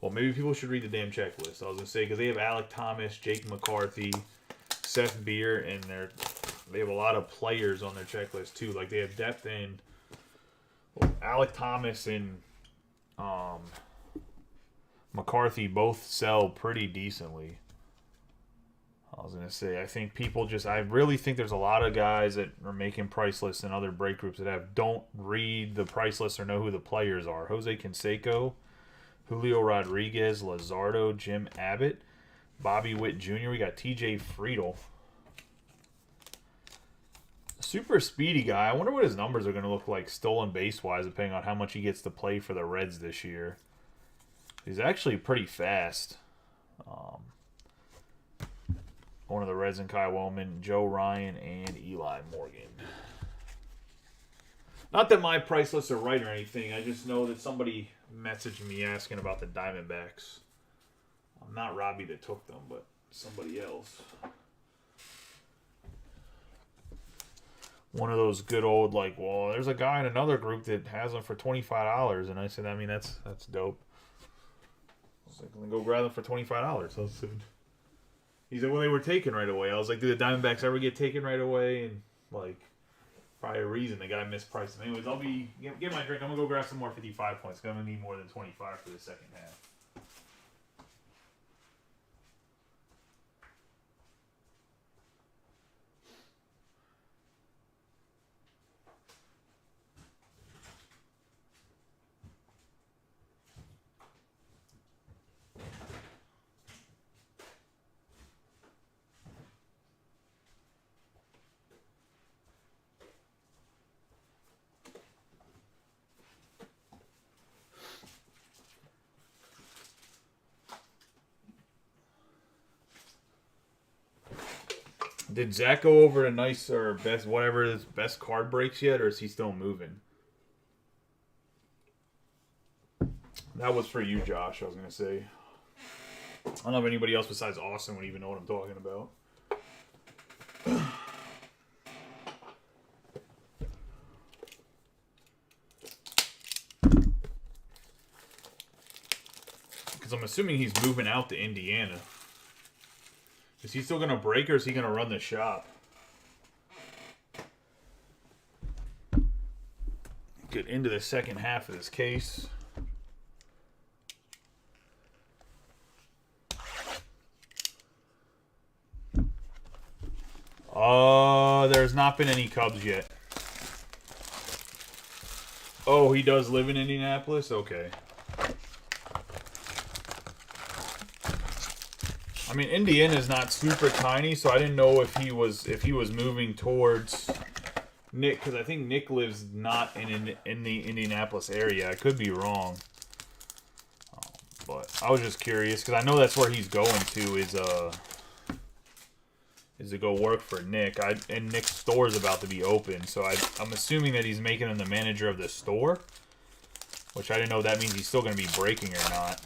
Well, maybe people should read the damn checklist. I was going to say, because they have Alec Thomas, Jake McCarthy, Seth Beer, and they have a lot of players on their checklist, too. Like, they have depth in Alec Thomas and McCarthy both sell pretty decently. I was going to say, I think people I really think there's a lot of guys that are making price lists in other break groups that don't read the price list or know who the players are. Jose Canseco, Julio Rodriguez, Lazardo, Jim Abbott, Bobby Witt Jr. We got TJ Friedel. Super speedy guy. I wonder what his numbers are going to look like stolen base-wise, depending on how much he gets to play for the Reds this year. He's actually pretty fast. One of the Reds and Kai Woman, Joe Ryan, and Eli Morgan. Not that my price lists are right or anything. I just know that somebody messaged me asking about the Diamondbacks. Not Robbie that took them, but somebody else. One of those good old, like, well, there's a guy in another group that has them for $25. And I said, I mean, that's dope. I was like, I'm going to go grab them for $25. So he said, well, they were taken right away. I was like, did the Diamondbacks ever get taken right away? And, like, probably a reason the guy mispriced them. Anyways, I'll get my drink. I'm going to go grab some more 55 points. I'm going to need more than 25 for the second half. Did Zach go over to nice or best whatever his best card breaks yet, or is he still moving? That was for you, Josh. I was gonna say. I don't know if anybody else besides Austin would even know what I'm talking about. Because I'm assuming he's moving out to Indiana. Is he still going to break or is he going to run the shop? Get into the second half of this case. There's not been any Cubs yet. Oh, he does live in Indianapolis? Okay. I mean, Indiana's not super tiny, so I didn't know if he was moving towards Nick, because I think Nick lives not in the Indianapolis area. I could be wrong, but I was just curious because I know that's where he's going to is to go work for Nick. And Nick's store is about to be open, so I'm assuming that he's making him the manager of the store, which I didn't know if that means he's still going to be breaking or not.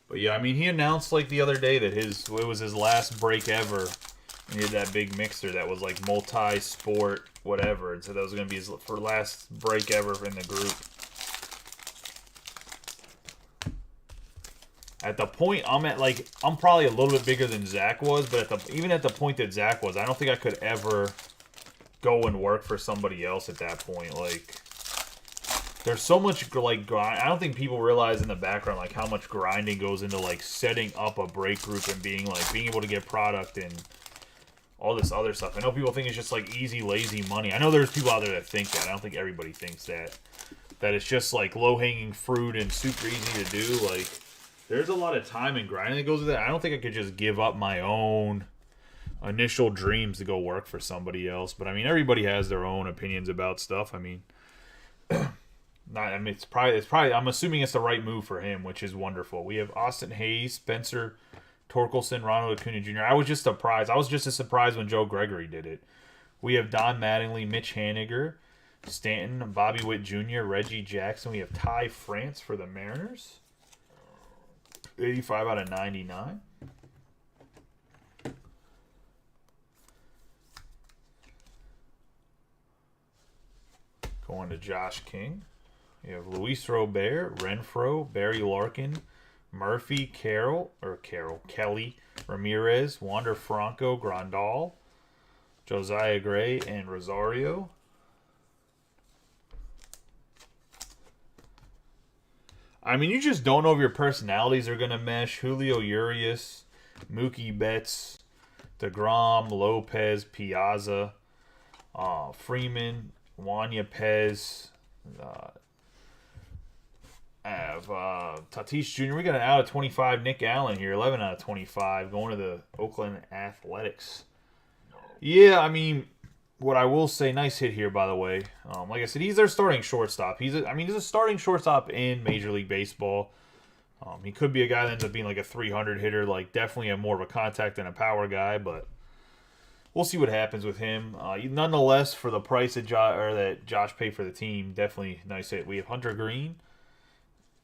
But yeah, I mean, he announced like the other day that it was his last break ever. And he had that big mixer that was like multi-sport, whatever. And so that was going to be his last break ever in the group. At the point I'm at, like, I'm probably a little bit bigger than Zach was, but even at the point that Zach was, I don't think I could ever go and work for somebody else at that point. Like, there's so much, like, grind. I don't think people realize in the background, like, how much grinding goes into, like, setting up a break group and being able to get product and all this other stuff. I know people think it's just, like, easy, lazy money. I know there's people out there that think that. I don't think everybody thinks that. That it's just, like, low-hanging fruit and super easy to do. Like, there's a lot of time and grinding that goes with it. I don't think I could just give up my own initial dreams to go work for somebody else. But, I mean, everybody has their own opinions about stuff. I mean... it's probably. I'm assuming it's the right move for him, which is wonderful. We have Austin Hayes, Spencer Torkelson, Ronald Acuna Jr. I was just surprised. I was just as surprised when Joe Gregory did it. We have Don Mattingly, Mitch Haniger, Stanton, Bobby Witt Jr., Reggie Jackson. We have Ty France for the Mariners. 85 out of 99. Going to Josh King. You have Luis Robert, Renfroe, Barry Larkin, Murphy, Kelly, Ramirez, Wander Franco, Grandal, Josiah Gray, and Rosario. I mean, you just don't know if your personalities are going to mesh. Julio Urias, Mookie Betts, DeGrom, Lopez, Piazza, Freeman, Wanya Pez, Tatis Jr. We got an out of 25 Nick Allen here, 11 out of 25, going to the Oakland Athletics. Yeah, I mean, what I will say, nice hit here, by the way. Like I said, he's their starting shortstop. He's a starting shortstop in Major League Baseball. He could be a guy that ends up being like a 300 hitter, like definitely more of a contact than a power guy, but we'll see what happens with him. Nonetheless, for the price that Josh paid for the team, definitely nice hit. We have Hunter Green.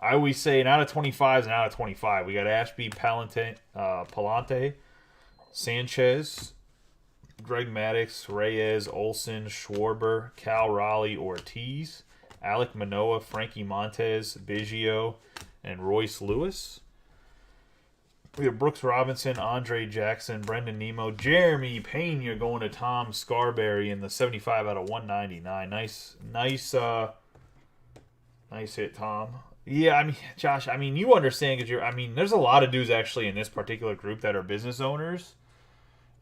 I always say an out of 25 is an out of 25. We got Ashby, Palante, Sanchez, Greg Maddux, Reyes, Olson, Schwarber, Cal Raleigh, Ortiz, Alek Manoah, Frankie Montes, Biggio, and Royce Lewis. We have Brooks Robinson, Andre Jackson, Brendan Nemo, Jeremy Pena going to Tom Scarberry in the 75 out of 199. Nice hit, Tom. Yeah, I mean, Josh, I mean, you understand because there's a lot of dudes actually in this particular group that are business owners.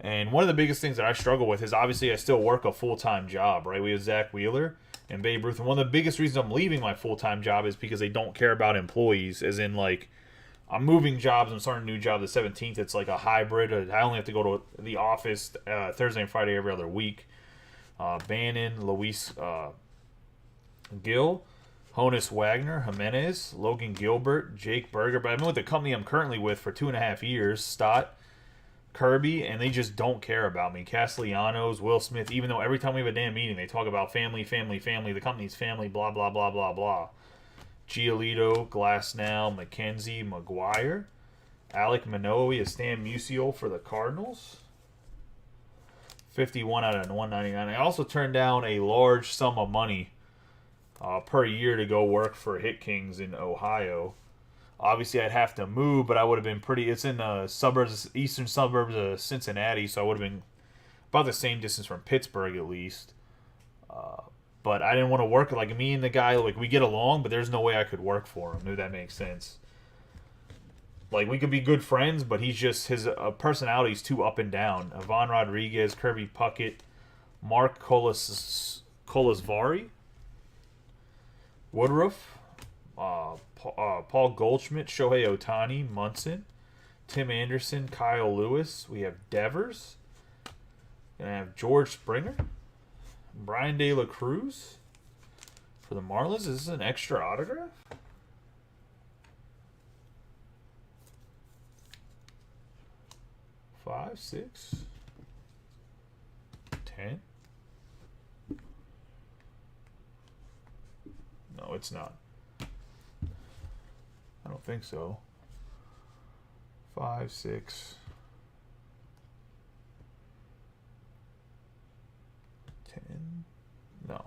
And one of the biggest things that I struggle with is obviously I still work a full-time job, right? We have Zach Wheeler and Babe Ruth. And one of the biggest reasons I'm leaving my full-time job is because they don't care about employees, as in, like, I'm moving jobs. I'm starting a new job the 17th. It's like a hybrid. I only have to go to the office Thursday and Friday every other week. Bannon, Luis Gill, Honus Wagner, Jimenez, Logan Gilbert, Jake Berger. But I've been with the company I'm currently with for 2.5 years, Stott, Kirby, and they just don't care about me. Castellanos, Will Smith, even though every time we have a damn meeting, they talk about family, family, family, the company's family, blah, blah, blah, blah, blah. Giolito, Glasnow, McKenzie, McGuire, Alec Manoah. We have Stan Musial for the Cardinals. 51 out of 199. I also turned down a large sum of money per year to go work for Hit Kings in Ohio. Obviously, I'd have to move, but I would have been pretty. It's in the suburbs, eastern suburbs of Cincinnati, so I would have been about the same distance from Pittsburgh at least. But I didn't want to work. Like, me and the guy, like, we get along, but there's no way I could work for him, if that makes sense. Like, we could be good friends, but he's just, his personality's too up and down. Ivan Rodriguez, Kirby Puckett, Mark Kolasvari, Woodruff, Paul Goldschmidt, Shohei Ohtani, Munson, Tim Anderson, Kyle Lewis. We have Devers. And I have George Springer, Brian De La Cruz for the Marlins. Is this an extra autograph? Five, 6, 10. No, it's not. I don't think so. 5, 6, 10. No.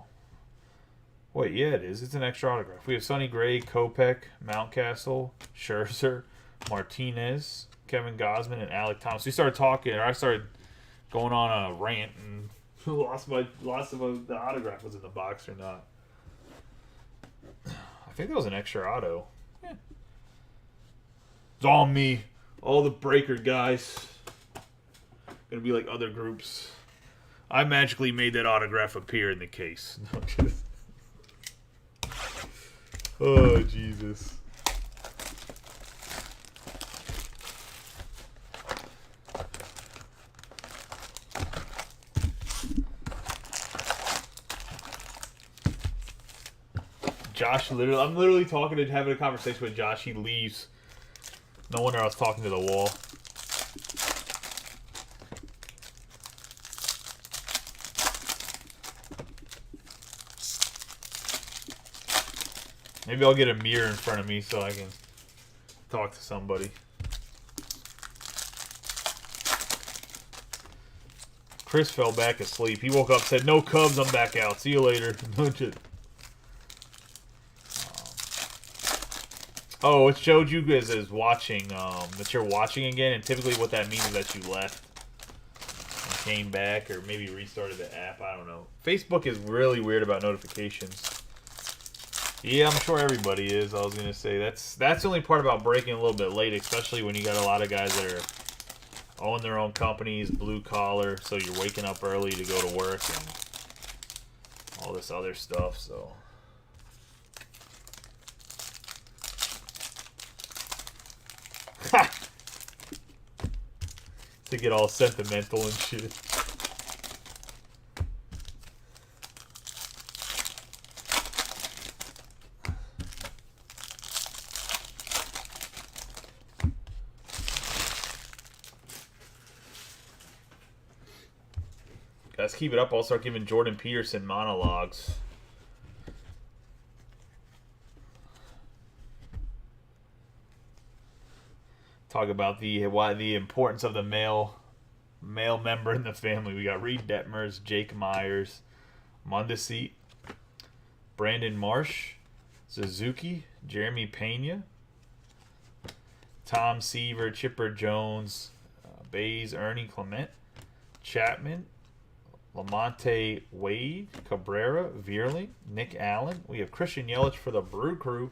Wait, yeah, it is. It's an extra autograph. We have Sonny Gray, Kopech, Mountcastle, Scherzer, Martinez, Kevin Gausman, and Alec Thomas. We started talking, or I started going on a rant, and lost of the autograph was in the box or not. I think that was an extra auto. Yeah. It's all me. All the breaker guys. Gonna be like other groups. I magically made that autograph appear in the case. Oh, Jesus. Josh, I'm literally having a conversation with Josh. He leaves. No wonder I was talking to the wall. Maybe I'll get a mirror in front of me so I can talk to somebody. Chris fell back asleep. He woke up, said, "No Cubs, I'm back out. See you later." Oh, it showed you guys as watching, that you're watching again, and typically what that means is that you left and came back, or maybe restarted the app. I don't know. Facebook is really weird about notifications. Yeah, I'm sure everybody is. I was gonna say that's the only part about breaking a little bit late, especially when you got a lot of guys that are own their own companies, blue collar, so you're waking up early to go to work and all this other stuff. So. To get all sentimental and shit. Guys, keep it up. I'll start giving Jordan Peterson monologues. Talk about the importance of the male member in the family. We got Reed Detmers, Jake Myers, Mondesi, Brandon Marsh, Suzuki, Jeremy Pena, Tom Seaver, Chipper Jones, Bays, Ernie Clement, Chapman, Lamonte Wade, Cabrera, Veerling, Nick Allen. We have Christian Yelich for the Brew Crew.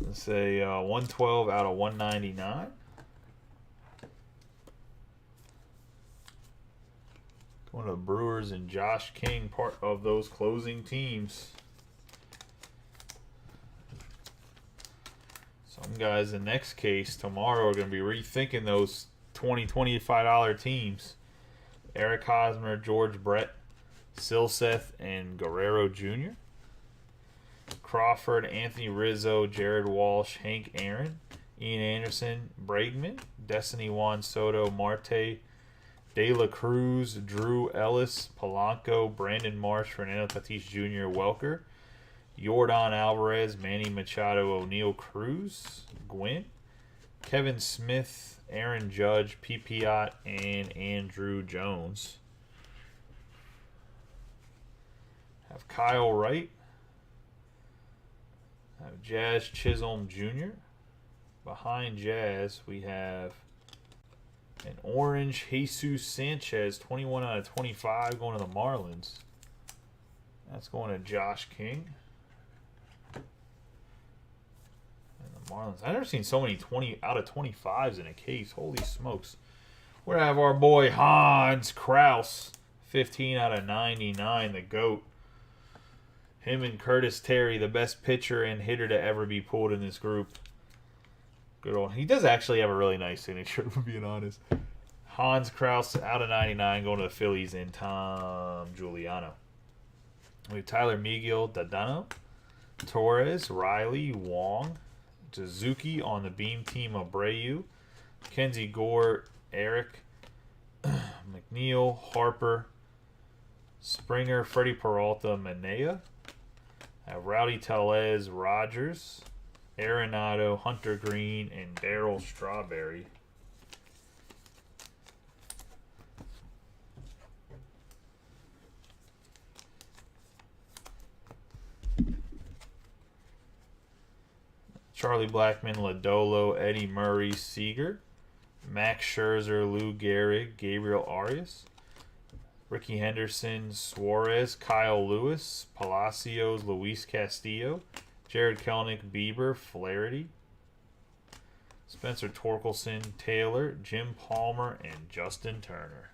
Let's say 112 out of 199. Going to the Brewers and Josh King, part of those closing teams. Some guys in next case tomorrow are going to be rethinking those $20, $25 teams. Eric Hosmer, George Brett, Silseth, and Guerrero Jr. Crawford, Anthony Rizzo, Jared Walsh, Hank Aaron, Ian Anderson, Bregman, Destiny Juan Soto, Marte, De La Cruz, Drew Ellis, Polanco, Brandon Marsh, Fernando Tatis Jr., Welker, Yordan Alvarez, Manny Machado, O'Neal Cruz, Gwynn, Kevin Smith, Aaron Judge, Piot, and Andrew Jones. Have Kyle Wright. Have Jazz Chisholm Jr. Behind Jazz, we have an orange Jesus Sanchez, 21 out of 25, going to the Marlins. That's going to Josh King. Marlins. I've never seen so many 20 out of 25s in a case. Holy smokes. We have our boy Hans Kraus, 15 out of 99, the GOAT. Him and Curtis Terry, the best pitcher and hitter to ever be pulled in this group. Good old. He does actually have a really nice signature, if I'm being honest. Hans Kraus out of 99, going to the Phillies, and Tom Giuliano. We have Tyler Miguel Dadano, Torres, Riley, Wong, Suzuki on the beam team, Abreu, Kenzie Gore, Eric, McNeil, Harper, Springer, Freddie Peralta, Manea, Rowdy Tellez, Rogers, Arenado, Hunter Green, and Darryl Strawberry. Charlie Blackmon, Lodolo, Eddie Murray, Seager, Max Scherzer, Lou Gehrig, Gabriel Arias, Ricky Henderson, Suarez, Kyle Lewis, Palacios, Luis Castillo, Jared Kelenic, Bieber, Flaherty, Spencer Torkelson, Taylor, Jim Palmer, and Justin Turner.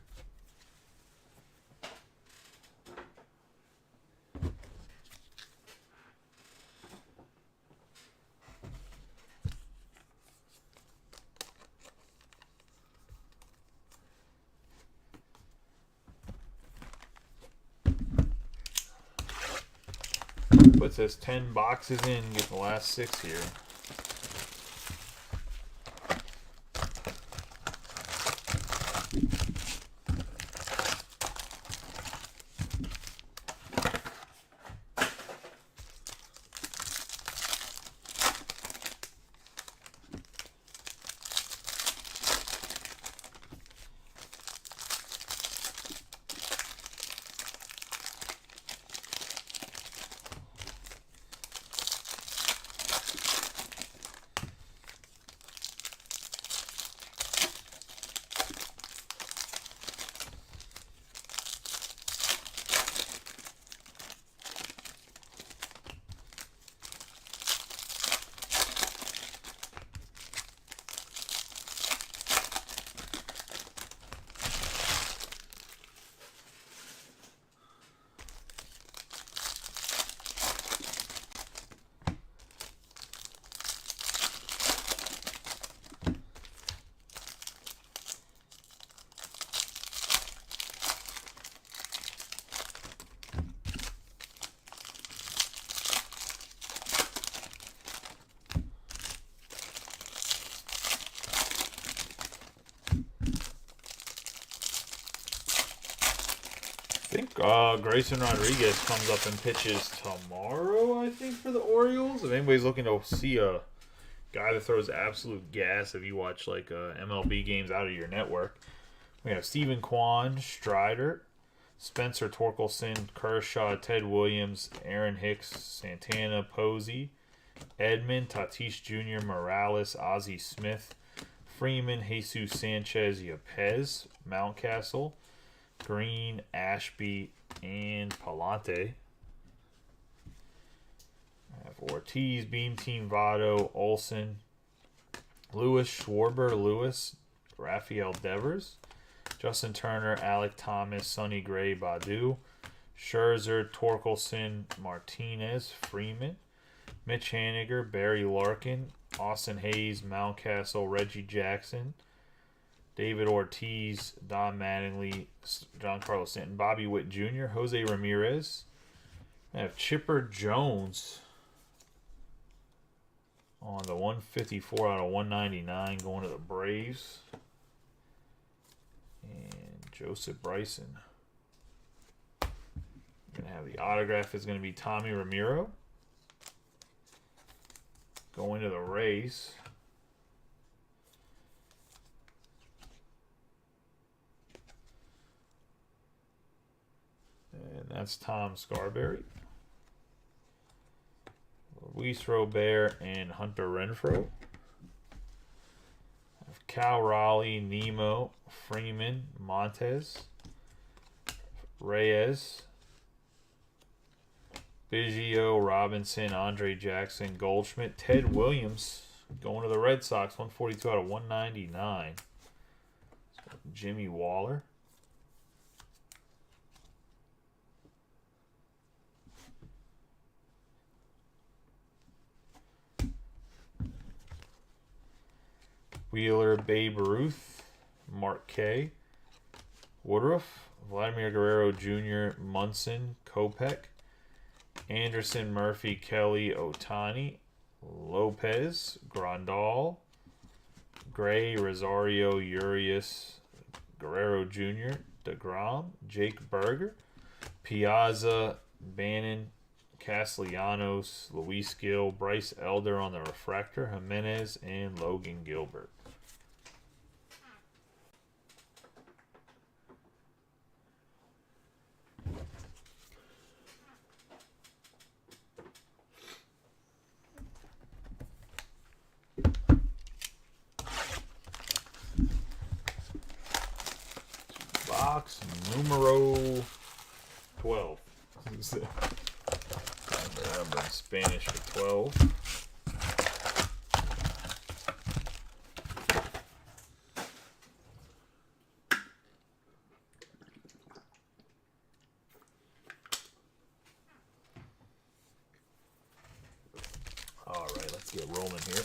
Puts us 10 boxes in, get the last 6 here. I think Grayson Rodriguez comes up and pitches tomorrow, I think, for the Orioles. If anybody's looking to see a guy that throws absolute gas, if you watch like MLB games out of your network, we have Stephen Kwan, Strider, Spencer Torkelson, Kershaw, Ted Williams, Aaron Hicks, Santana, Posey, Edmund, Tatis Jr., Morales, Ozzie Smith, Freeman, Jesus Sanchez, Yepez, Mountcastle, Green, Ashby, and Palante. I have Ortiz, Beam Team, Votto, Olson, Lewis, Schwarber, Lewis, Rafael Devers, Justin Turner, Alec Thomas, Sonny Gray, Badu. Scherzer, Torkelson, Martinez, Freeman. Mitch Haniger, Barry Larkin, Austin Hayes, Mountcastle, Reggie Jackson. David Ortiz, Don Mattingly, Giancarlo Stanton, Bobby Witt Jr., Jose Ramirez. I have Chipper Jones on the 154 out of 199 going to the Braves. And Joseph Bryson. Going to have the autograph is going to be Tommy Ramiro. Going to the Rays. And that's Tom Scarberry. Luis Robert and Hunter Renfroe. Cal Raleigh, Nemo, Freeman, Montez, Reyes, Biggio, Robinson, Andre Jackson, Goldschmidt, Ted Williams going to the Red Sox, 142 out of 199. Jimmy Waller. Wheeler, Babe Ruth, Mark K, Woodruff, Vladimir Guerrero Jr., Munson, Kopech, Anderson, Murphy, Kelly, Otani, Lopez, Grandal, Gray, Rosario, Urias, Guerrero Jr., DeGrom, Jake Berger, Piazza, Bannon, Castellanos, Luis Gill, Bryce Elder on the refractor, Jimenez, and Logan Gilbert. Box numero 12. I'm in Spanish for 12. All right, let's get rolling here.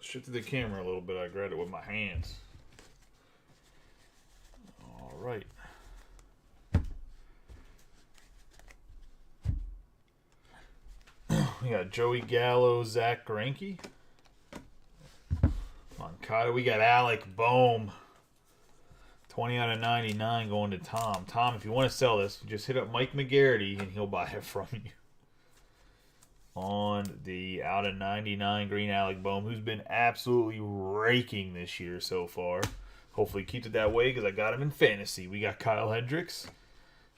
Shifted the camera a little bit. I grabbed it with my hands. All right. We got Joey Gallo, Zach Greinke. Moncada. We got Alec Boehm. 20 out of 99 going to Tom. Tom, if you want to sell this, just hit up Mike McGarity and he'll buy it from you. On the out of 99 green Alec Boehm, who's been absolutely raking this year so far. Hopefully keeps it that way because I got him in fantasy. We got Kyle Hendricks,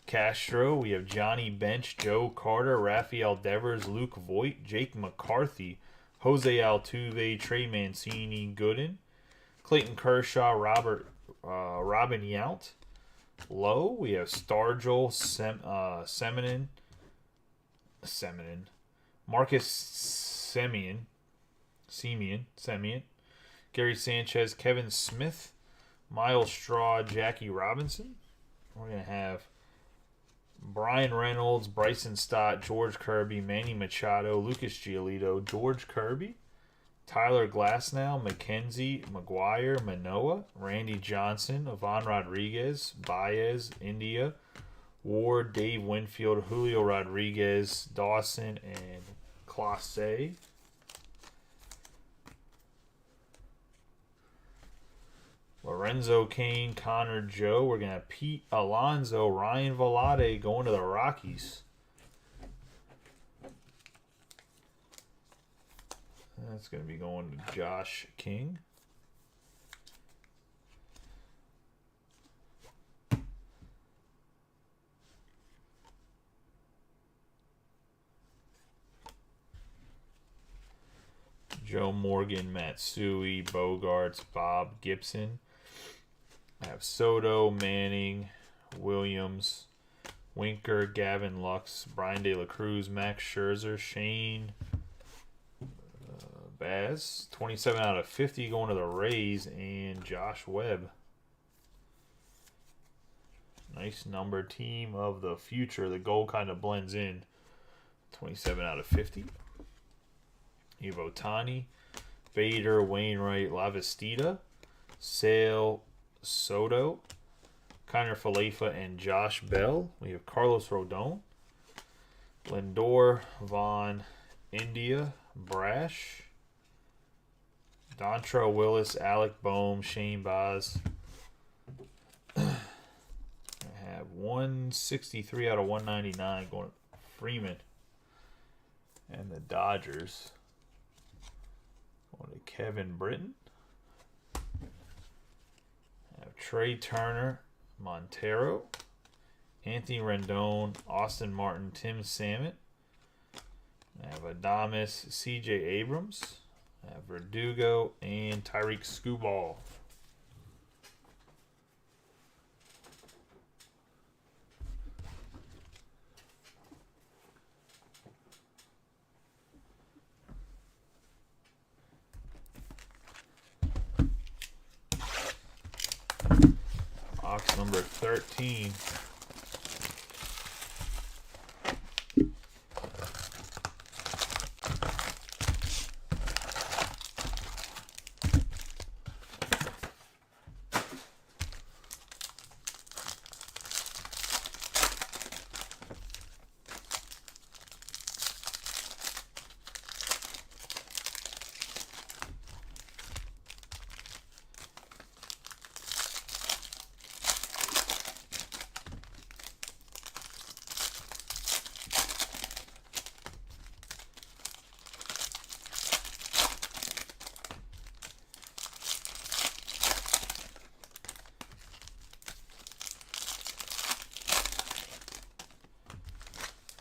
Castro. We have Johnny Bench, Joe Carter, Rafael Devers, Luke Voigt, Jake McCarthy, Jose Altuve, Trey Mancini, Gooden, Clayton Kershaw, Robin Yount, Lowe. We have Stargell, Semien, Marcus Semien, Gary Sanchez, Kevin Smith, Miles Straw, Jackie Robinson. We're going to have Brian Reynolds, Bryson Stott, George Kirby, Manny Machado, Lucas Giolito, George Kirby, Tyler Glasnow, Mackenzie, McGuire, Manoah, Randy Johnson, Ivan Rodriguez, Baez, India, Ward, Dave Winfield, Julio Rodriguez, Dawson, and Clase. Lorenzo Kane, Connor Joe. We're going to have Pete Alonso, Ryan Velade going to the Rockies. That's going to be going to Josh King. Joe Morgan, Matsui, Bogarts, Bob Gibson. I have Soto, Manning, Williams, Winker, Gavin Lux, Brian De La Cruz, Max Scherzer, Shane Baz. 27 out of 50 going to the Rays, and Josh Webb. Nice number. Team of the future. The gold kind of blends in. 27 out of 50. You have Ohtani, Bader, Wainwright, Lavastida, Sale, Soto, Kiner Falefa, and Josh Bell. We have Carlos Rodon, Lindor, Vaughn, India, Brash, Dontrelle Willis, Alec Boehm, Shane Baz. I have 163 out of 199 going to Freeman and the Dodgers. Going to Kevin Britton. I have Trey Turner, Montero, Anthony Rendon, Austin Martin, Tim Salmon. I have Adames, CJ Abrams. I have Verdugo and Tyreek Skubal. Box number 13.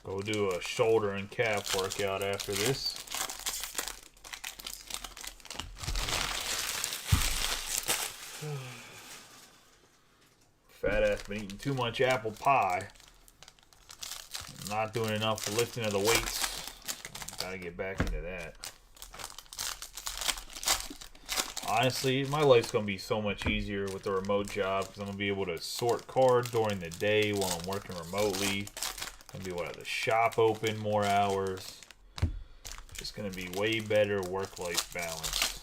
Go do a shoulder and calf workout after this. Fat ass been eating too much apple pie. Not doing enough lifting of the weights. Gotta get back into that. Honestly, my life's going to be so much easier with the remote job because I'm going to be able to sort cards during the day while I'm working remotely. Gonna be able to have the shop open more hours. Just gonna be way better work-life balance.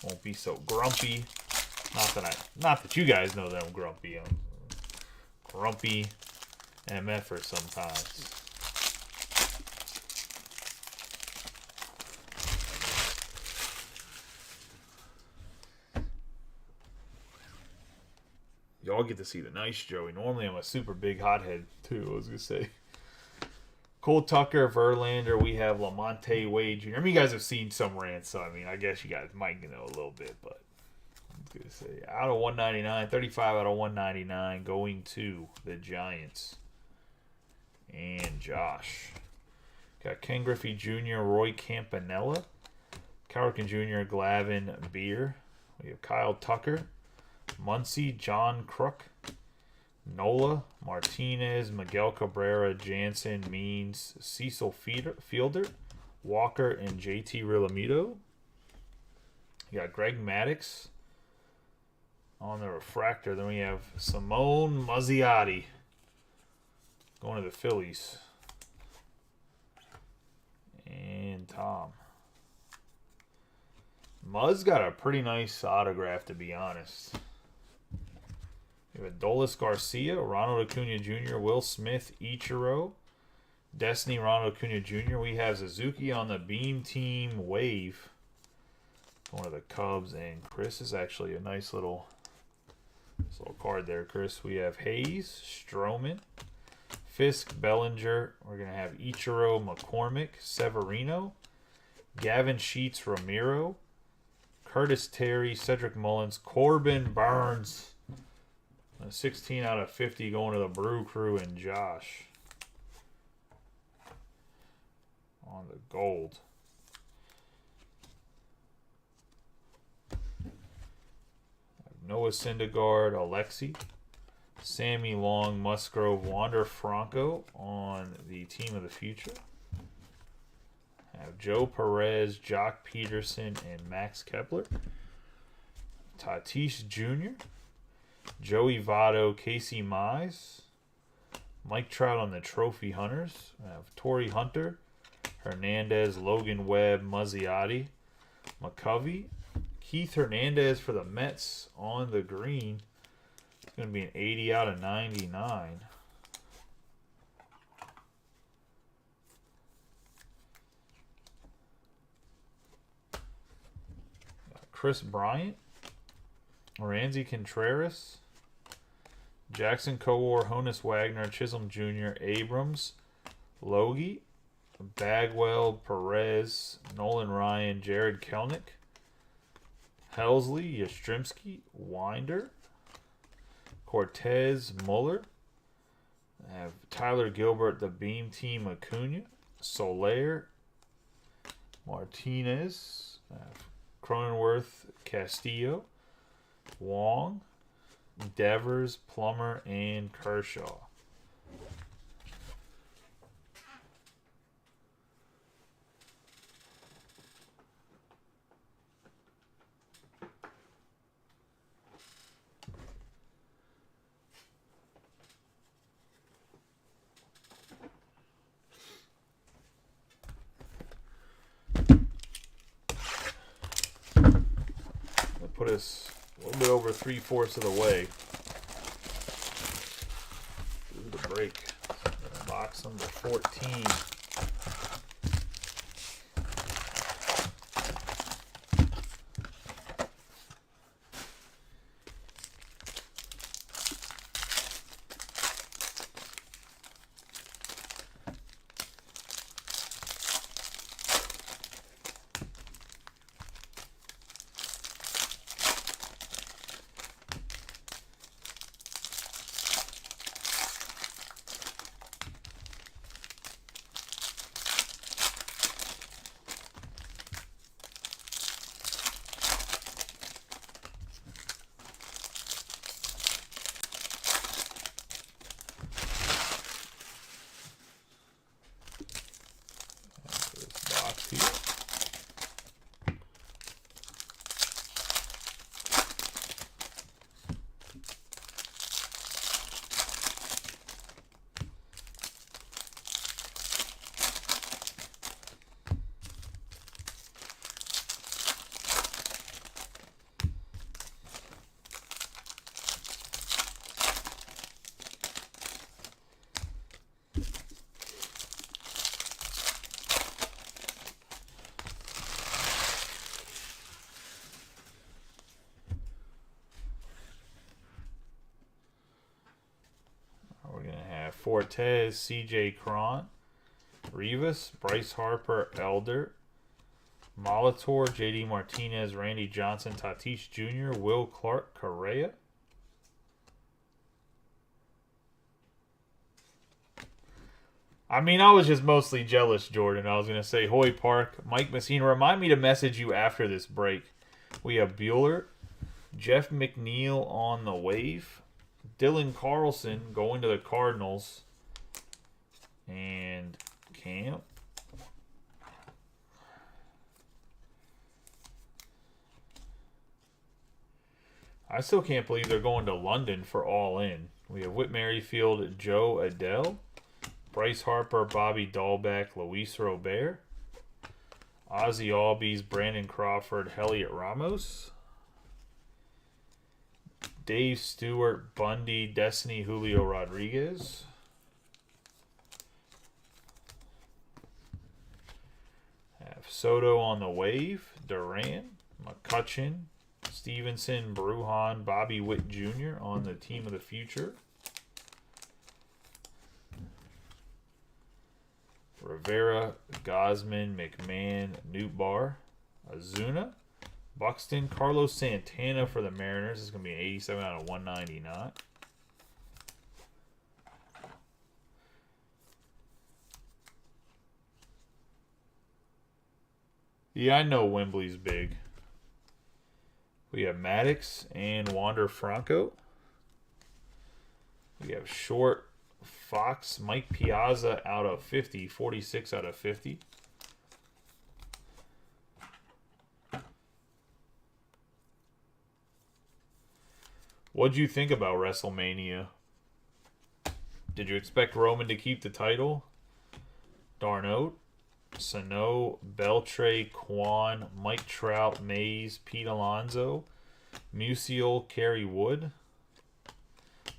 Won't be so grumpy. Not that you guys know that I'm grumpy. I'm grumpy MFer sometimes. Y'all get to see the nice Joey. Normally I'm a super big hothead too, I was going to say. Cole Tucker, Verlander, we have Lamonte Wade Jr. I mean, you guys have seen some rants, so I mean, I guess you guys might know a little bit, but I was going to say, out of 199, 35 out of 199, going to the Giants. And Josh. Got Ken Griffey Jr., Roy Campanella, Cowardkin Jr., Glavin Beer. We have Kyle Tucker, Muncy, John Crook, Nola, Martinez, Miguel Cabrera, Jansen, Means, Cecil Fielder, Walker, and JT Realmuto. You got Greg Maddux, on the refractor. Then we have Simone Muzziotti going to the Phillies. And Tom. Muzz got a pretty nice autograph, to be honest. We have Adolis Garcia, Ronald Acuna Jr., Will Smith, Ichiro, Destiny, Ronald Acuna Jr. We have Suzuki on the Beam Team Wave. One of the Cubs, and Chris is actually a nice little card there, Chris. We have Hayes, Stroman, Fisk, Bellinger. We're going to have Ichiro, McCormick, Severino, Gavin Sheets, Ramiro, Curtis Terry, Cedric Mullins, Corbin Burns. A 16 out of 50 going to the Brew Crew, and Josh on the gold. Noah Syndergaard, Alexi, Sammy Long, Musgrove, Wander Franco on the Team of the Future. Have Joe Perez, Jock Peterson, and Max Kepler. Tatis Jr., Joey Votto, Casey Mize, Mike Trout on the Trophy Hunters. We have Torrey Hunter, Hernandez, Logan Webb, Muzziotti, McCovey, Keith Hernandez for the Mets on the green. It's going to be an 80 out of 99. Chris Bryant, Randy Contreras, Jackson Kowar, Honus Wagner, Chisholm Jr., Abrams, Logie, Bagwell, Perez, Nolan Ryan, Jared Kelnick, Helsley, Yastrzemski, Winder, Cortez, Muller. I have Tyler Gilbert, the Beam Team, Acuna, Soler, Martinez, Cronenworth, Castillo, Wong, Devers, Plummer, and Kershaw. Put us a little bit over 3/4 of the way through the break. Box number 14. Fortes, C.J. Cron, Rivas, Bryce Harper, Elder, Molitor, J.D. Martinez, Randy Johnson, Tatis Jr., Will Clark, Correa. I mean, I was just mostly jealous, Jordan. I was going to say Hoy Park, Mike Messina. Remind me to message you after this break. We have Bueller, Jeff McNeil on the wave, Dylan Carlson going to the Cardinals, and Camp. I still can't believe they're going to London for All In. We have Whit Merrifield, Joe Adele, Bryce Harper, Bobby Dahlbeck, Luis Robert, Ozzy Albies, Brandon Crawford, Heliot Ramos, Dave Stewart, Bundy, Destiny, Julio Rodriguez, have Soto on the wave, Duran, McCutchen, Stevenson, Bruhan, Bobby Witt Jr. on the team of the future. Rivera, Gosman, McMahon, Newtbar, Azuna, Buxton, Carlos Santana for the Mariners. This is going to be an 87 out of 199. Yeah, I know Wembley's big. We have Maddox and Wander Franco. We have Short, Fox, Mike Piazza out of 50, 46 out of 50. What'd you think about WrestleMania? Did you expect Roman to keep the title? Darnold, Sano, Beltre, Kwan, Mike Trout, Mays, Pete Alonso, Musial, Kerry Wood,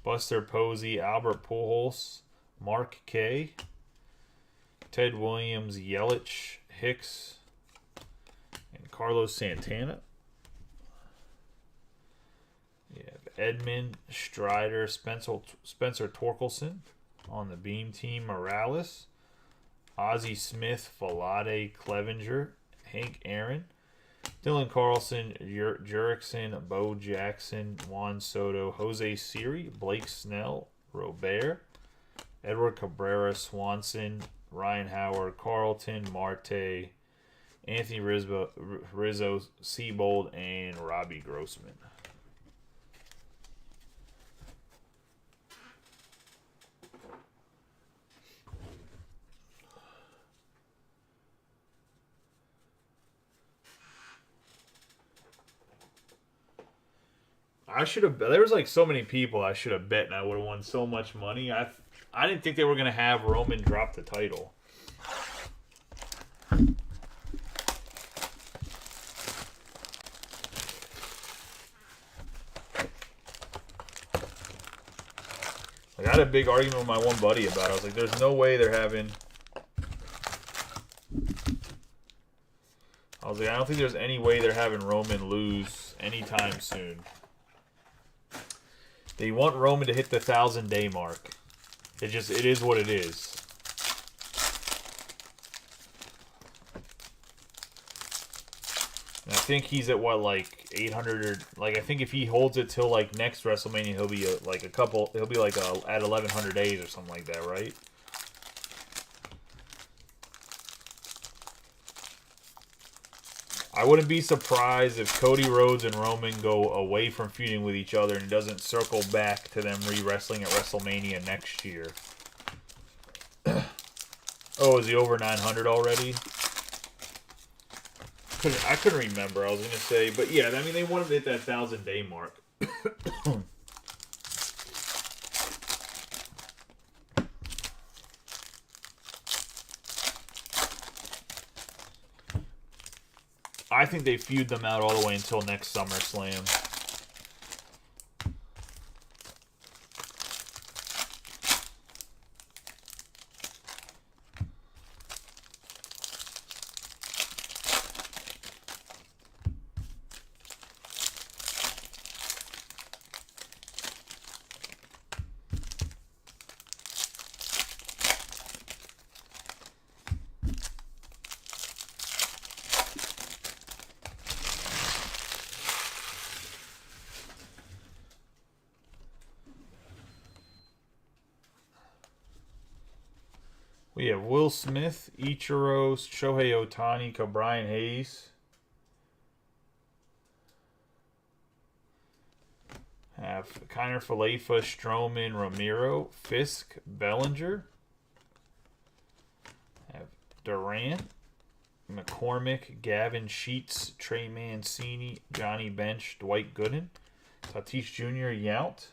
Buster Posey, Albert Pujols, Mark K, Ted Williams, Yelich, Hicks, and Carlos Santana. You have Edmund, Strider, Spencer Torkelson on the Beam Team, Morales, Ozzie Smith, Falade, Clevenger, Hank Aaron, Dylan Carlson, Jurickson, Bo Jackson, Juan Soto, Jose Siri, Blake Snell, Robert, Edward Cabrera, Swanson, Ryan Howard, Carlton, Marte, Anthony Rizzo, Seabold, and Robbie Grossman. I should have. There was like so many people I should have bet, and I would have won so much money. I didn't think they were gonna have Roman drop the title. Like, I had a big argument with my one buddy about it. I was like, "There's no way they're having." I was like, "I don't think there's any way they're having Roman lose anytime soon." They want Roman to hit the 1,000-day mark. It is what it is. And I think he's at what, like 800 or like, I think if he holds it till like next WrestleMania, he'll be at 1,100 days or something like that, right? I wouldn't be surprised if Cody Rhodes and Roman go away from feuding with each other and it doesn't circle back to them re-wrestling at WrestleMania next year. Oh, is he over 900 already? I couldn't remember. I was going to say, but yeah, I mean, they want him to hit that 1,000-day mark. I think they feud them out all the way until next SummerSlam. We have Will Smith, Ichiro, Shohei Ohtani, Brian Hayes. Have Kiner Falefa, Stroman, Ramiro, Fisk, Bellinger. Have Durant, McCormick, Gavin Sheets, Trey Mancini, Johnny Bench, Dwight Gooden, Tatis Jr. Yount.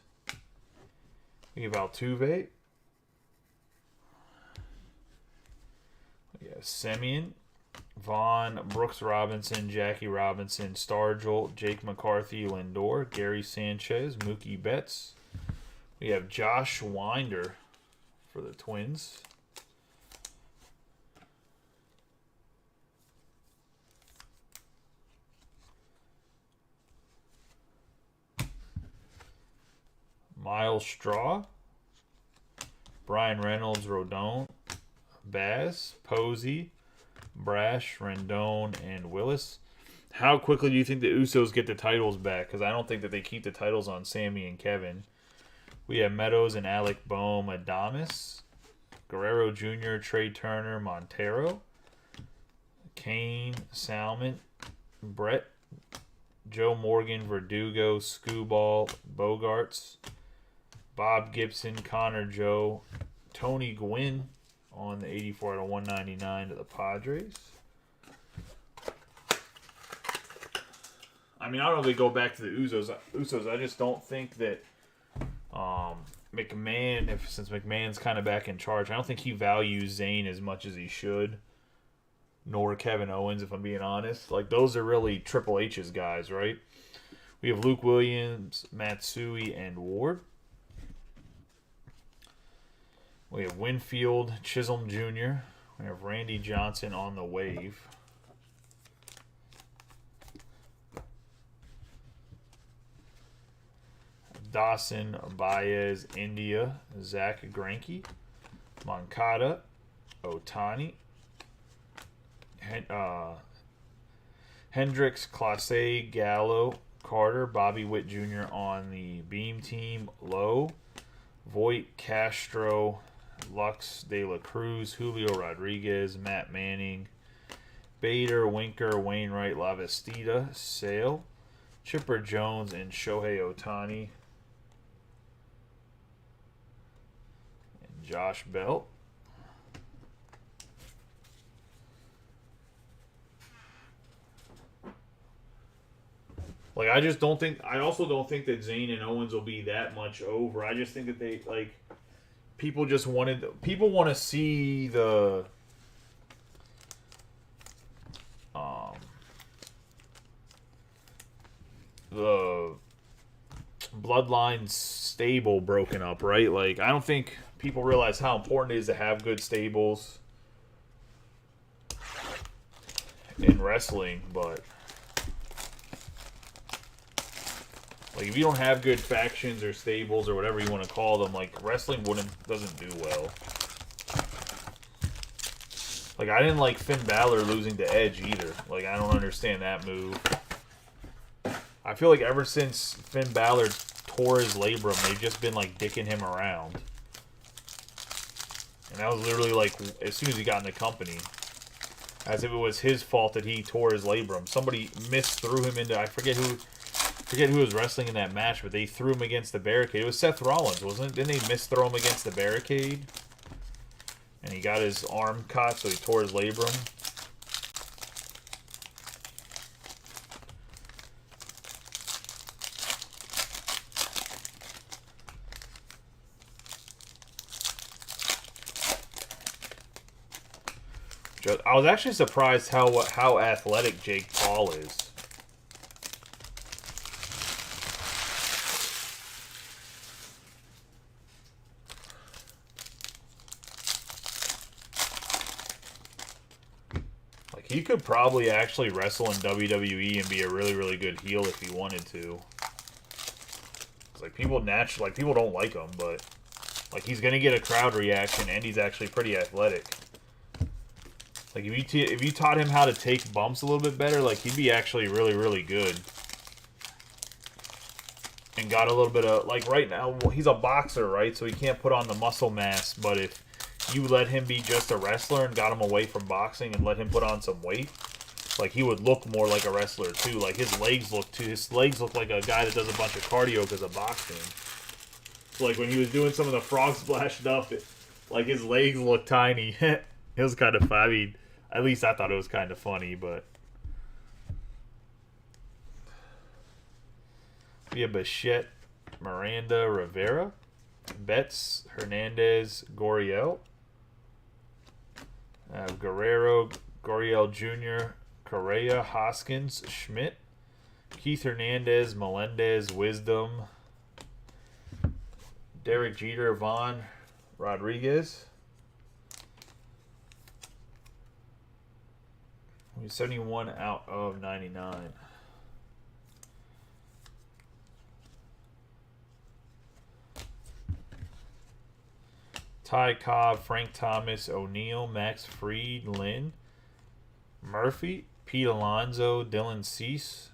We have Altuve. We have Semien, Vaughn, Brooks Robinson, Jackie Robinson, Stargell, Jake McCarthy, Lindor, Gary Sanchez, Mookie Betts. We have Josh Winder for the Twins. Miles Straw, Brian Reynolds, Rodon, Baz, Posey, Brash, Rendon, and Willis. How quickly do you think the Usos get the titles back? Because I don't think that they keep the titles on Sammy and Kevin. We have Meadows and Alec Boehm, Adames, Guerrero Jr., Trey Turner, Montero, Kane, Salmon, Brett, Joe Morgan, Verdugo, Scooball, Bogarts, Bob Gibson, Connor Joe, Tony Gwynn on the 84 out of 199 to the Padres. I mean, I don't know if they go back to the Usos. I just don't think that McMahon, since McMahon's kind of back in charge, I don't think he values Zayn as much as he should. Nor Kevin Owens, if I'm being honest. Like, those are really Triple H's guys, right? We have Luke Williams, Matsui, and Ward. We have Winfield, Chisholm Jr. We have Randy Johnson on the wave. Dawson, Baez, India, Zach Greinke, Moncada, Otani, Hendricks, Clase, Gallo, Carter, Bobby Witt Jr. on the Beam team, Lowe, Voit, Castro, Lux, De La Cruz, Julio Rodriguez, Matt Manning, Bader, Winker, Wainwright, Lavastida, Sale, Chipper Jones, and Shohei Otani, and Josh Bell. Like, I just don't think... I also don't think that Zayn and Owens will be that much over. I just think that they, like... People just wanted... People want to see the... The bloodline stable broken up, right? Like, I don't think people realize how important it is to have good stables in wrestling, but... Like, if you don't have good factions or stables or whatever you want to call them, like, wrestling doesn't do well. Like, I didn't like Finn Balor losing to Edge either. Like, I don't understand that move. I feel like ever since Finn Balor tore his labrum, they've just been, like, dicking him around. And that was literally, like, as soon as he got in the company. As if it was his fault that he tore his labrum. Somebody threw him into, I forget who was wrestling in that match, but they threw him against the barricade. It was Seth Rollins, wasn't it? Didn't they throw him against the barricade? And he got his arm caught, so he tore his labrum. I was actually surprised how athletic Jake Paul is. He could probably actually wrestle in WWE and be a really, really good heel if he wanted to. It's like people don't like him, but like he's gonna get a crowd reaction, and he's actually pretty athletic. Like if you taught him how to take bumps a little bit better, like he'd be actually really, really good. And got a little bit of, like, right now, well, he's a boxer, right? So he can't put on the muscle mass, but if you let him be just a wrestler and got him away from boxing and let him put on some weight, like, he would look more like a wrestler, too. Like, his legs look like a guy that does a bunch of cardio because of boxing. So, like, when he was doing some of the frog splash stuff, like, his legs looked tiny. It was kind of funny. I mean, at least I thought it was kind of funny, but... We have Bichette, Miranda, Rivera, Betts, Hernandez, Goriel. Guerrero, Goriel Jr., Correa, Hoskins, Schmidt, Keith Hernandez, Melendez, Wisdom, Derek Jeter, Vaughn, Rodriguez. 71 out of 99. Ty Cobb, Frank Thomas, O'Neill, Max Fried, Lynn, Murphy, Pete Alonso, Dylan Cease,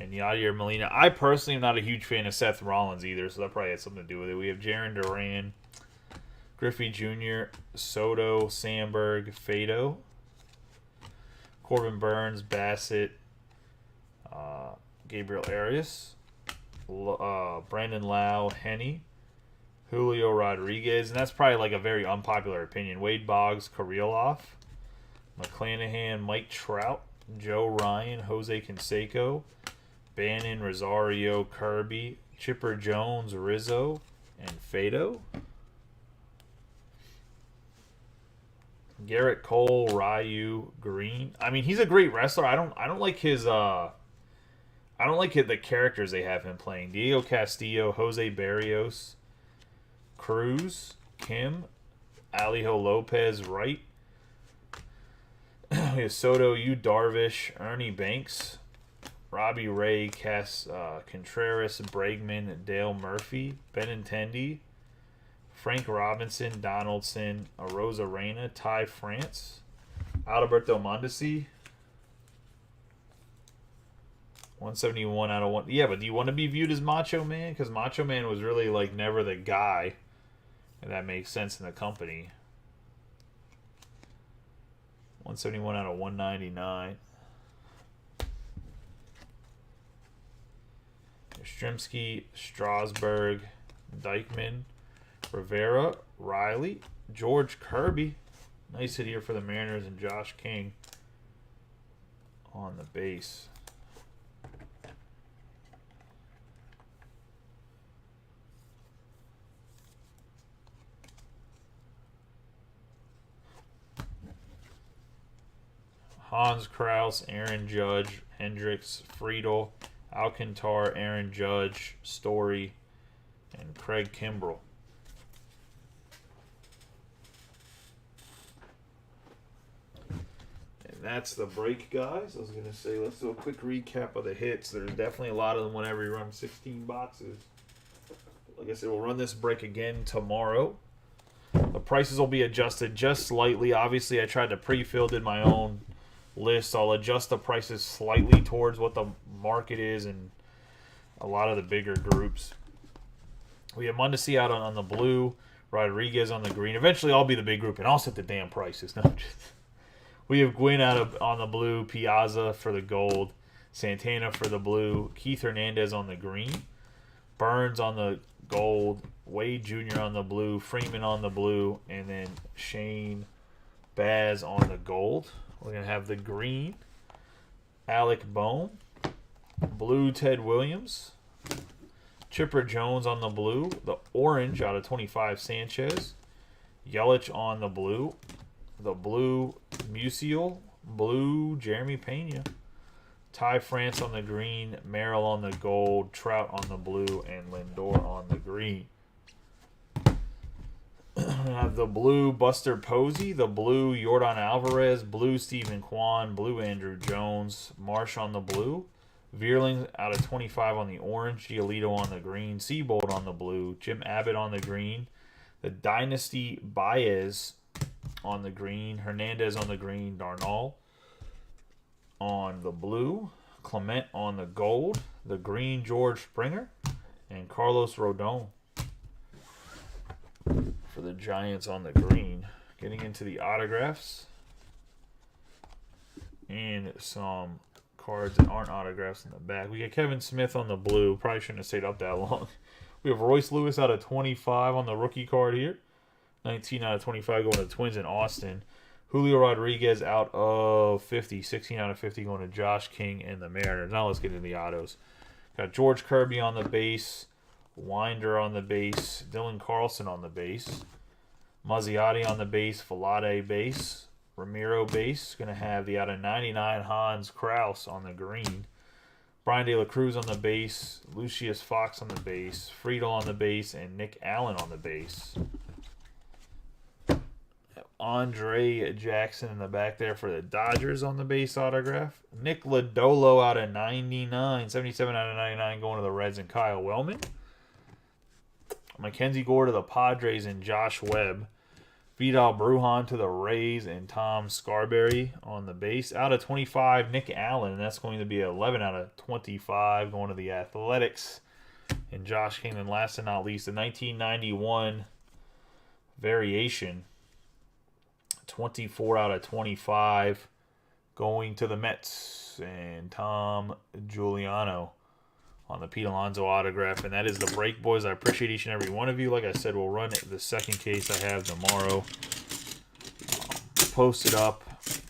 and Yadier Molina. I personally am not a huge fan of Seth Rollins either, so that probably has something to do with it. We have Jaron Duran, Griffey Jr., Soto, Sandberg, Fado, Corbin Burns, Bassett, Gabriel Arias, Brandon Lau, Henny, Julio Rodriguez, and that's probably like a very unpopular opinion. Wade Boggs, Kirilloff, McClanahan, Mike Trout, Joe Ryan, Jose Canseco, Bannon, Rosario, Kirby, Chipper Jones, Rizzo, and Fado. Garrett Cole, Ryu, Green. I mean, he's a great wrestler. I don't like his I don't like the characters they have him playing. Diego Castillo, Jose Barrios, Cruz, Kim, Alejo Lopez, Wright. We have Soto, Yu Darvish, Ernie Banks, Robbie Ray, Contreras, Bregman, Dale Murphy, Benintendi, Frank Robinson, Donaldson, Rosa Reyna, Ty France, Alberto Mondesi. 171 out of 1. Yeah, but do you want to be viewed as Macho Man? Because Macho Man was really like never the guy. And that makes sense in the company. 171 out of 199. Yastrzemski, Strasburg, Dykeman, Rivera, Riley, George Kirby. Nice hit here for the Mariners, and Josh King on the base. Hans Krause, Aaron Judge, Hendricks, Friedel, Alcantar, Aaron Judge, Story, and Craig Kimbrell. And that's the break, guys. I was going to say, let's do a quick recap of the hits. There's definitely a lot of them whenever you run 16 boxes. Like I said, we'll run this break again tomorrow. The prices will be adjusted just slightly. Obviously, I tried to pre-fill in my own list. I'll adjust the prices slightly towards what the market is and a lot of the bigger groups. We have Mondesi out on the blue, Rodriguez on the green. Eventually, I'll be the big group and I'll set the damn prices. No, we have Gwynn on the blue, Piazza for the gold, Santana for the blue, Keith Hernandez on the green, Burns on the gold, Wade Jr. on the blue, Freeman on the blue, and then Shane Baz on the gold. We're going to have the green, Alec Bohm, blue, Ted Williams, Chipper Jones on the blue, the orange out of 25, Sanchez, Yelich on the blue, Musial, blue, Jeremy Pena, Ty France on the green, Merrill on the gold, Trout on the blue, and Lindor on the green. We have the blue, Buster Posey, the blue, Yordan Alvarez, blue, Stephen Kwan, blue, Andrew Jones, Marsh on the blue, Veerling out of 25 on the orange, Giolito on the green, Seabold on the blue, Jim Abbott on the green, the Dynasty Baez on the green, Hernandez on the green, Darnall on the blue, Clement on the gold, the green, George Springer, and Carlos Rodon for the Giants on the green. Getting into the autographs and some cards that aren't autographs in the back. We got Kevin Smith on the blue. Probably shouldn't have stayed up that long. We have Royce Lewis out of 25 on the rookie card here. 19 out of 25 going to the Twins in Austin. Julio Rodriguez out of 50. 16 out of 50 going to Josh King and the Mariners. Now let's get into the autos. Got George Kirby on the base, Winder on the base, Dylan Carlson on the base, Mazziotti on the base, Velade base, Ramiro base. Going to have the out of 99 Hans Kraus on the green. Brian De La Cruz on the base, Lucius Fox on the base, Friedel on the base, and Nick Allen on the base. Andre Jackson in the back there for the Dodgers on the base autograph. Nick Lodolo out of 99, 77 out of 99 going to the Reds and Kyle Wellman. Mackenzie Gore to the Padres and Josh Webb. Vidal Brujan to the Rays and Tom Scarberry on the base. Out of 25, Nick Allen, and that's going to be 11 out of 25 going to the Athletics. And Josh Kingman, last and not least, the 1991 variation, 24 out of 25 going to the Mets and Tom Giuliano on the Pete Alonso autograph. And that is the break, boys. I appreciate each and every one of you. Like I said, we'll run the second case I have tomorrow. Post it up.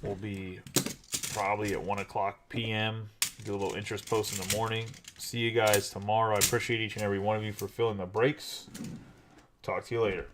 We'll be probably at 1 o'clock p.m. Do a little interest post in the morning. See you guys tomorrow. I appreciate each and every one of you for filling the breaks. Talk to you later.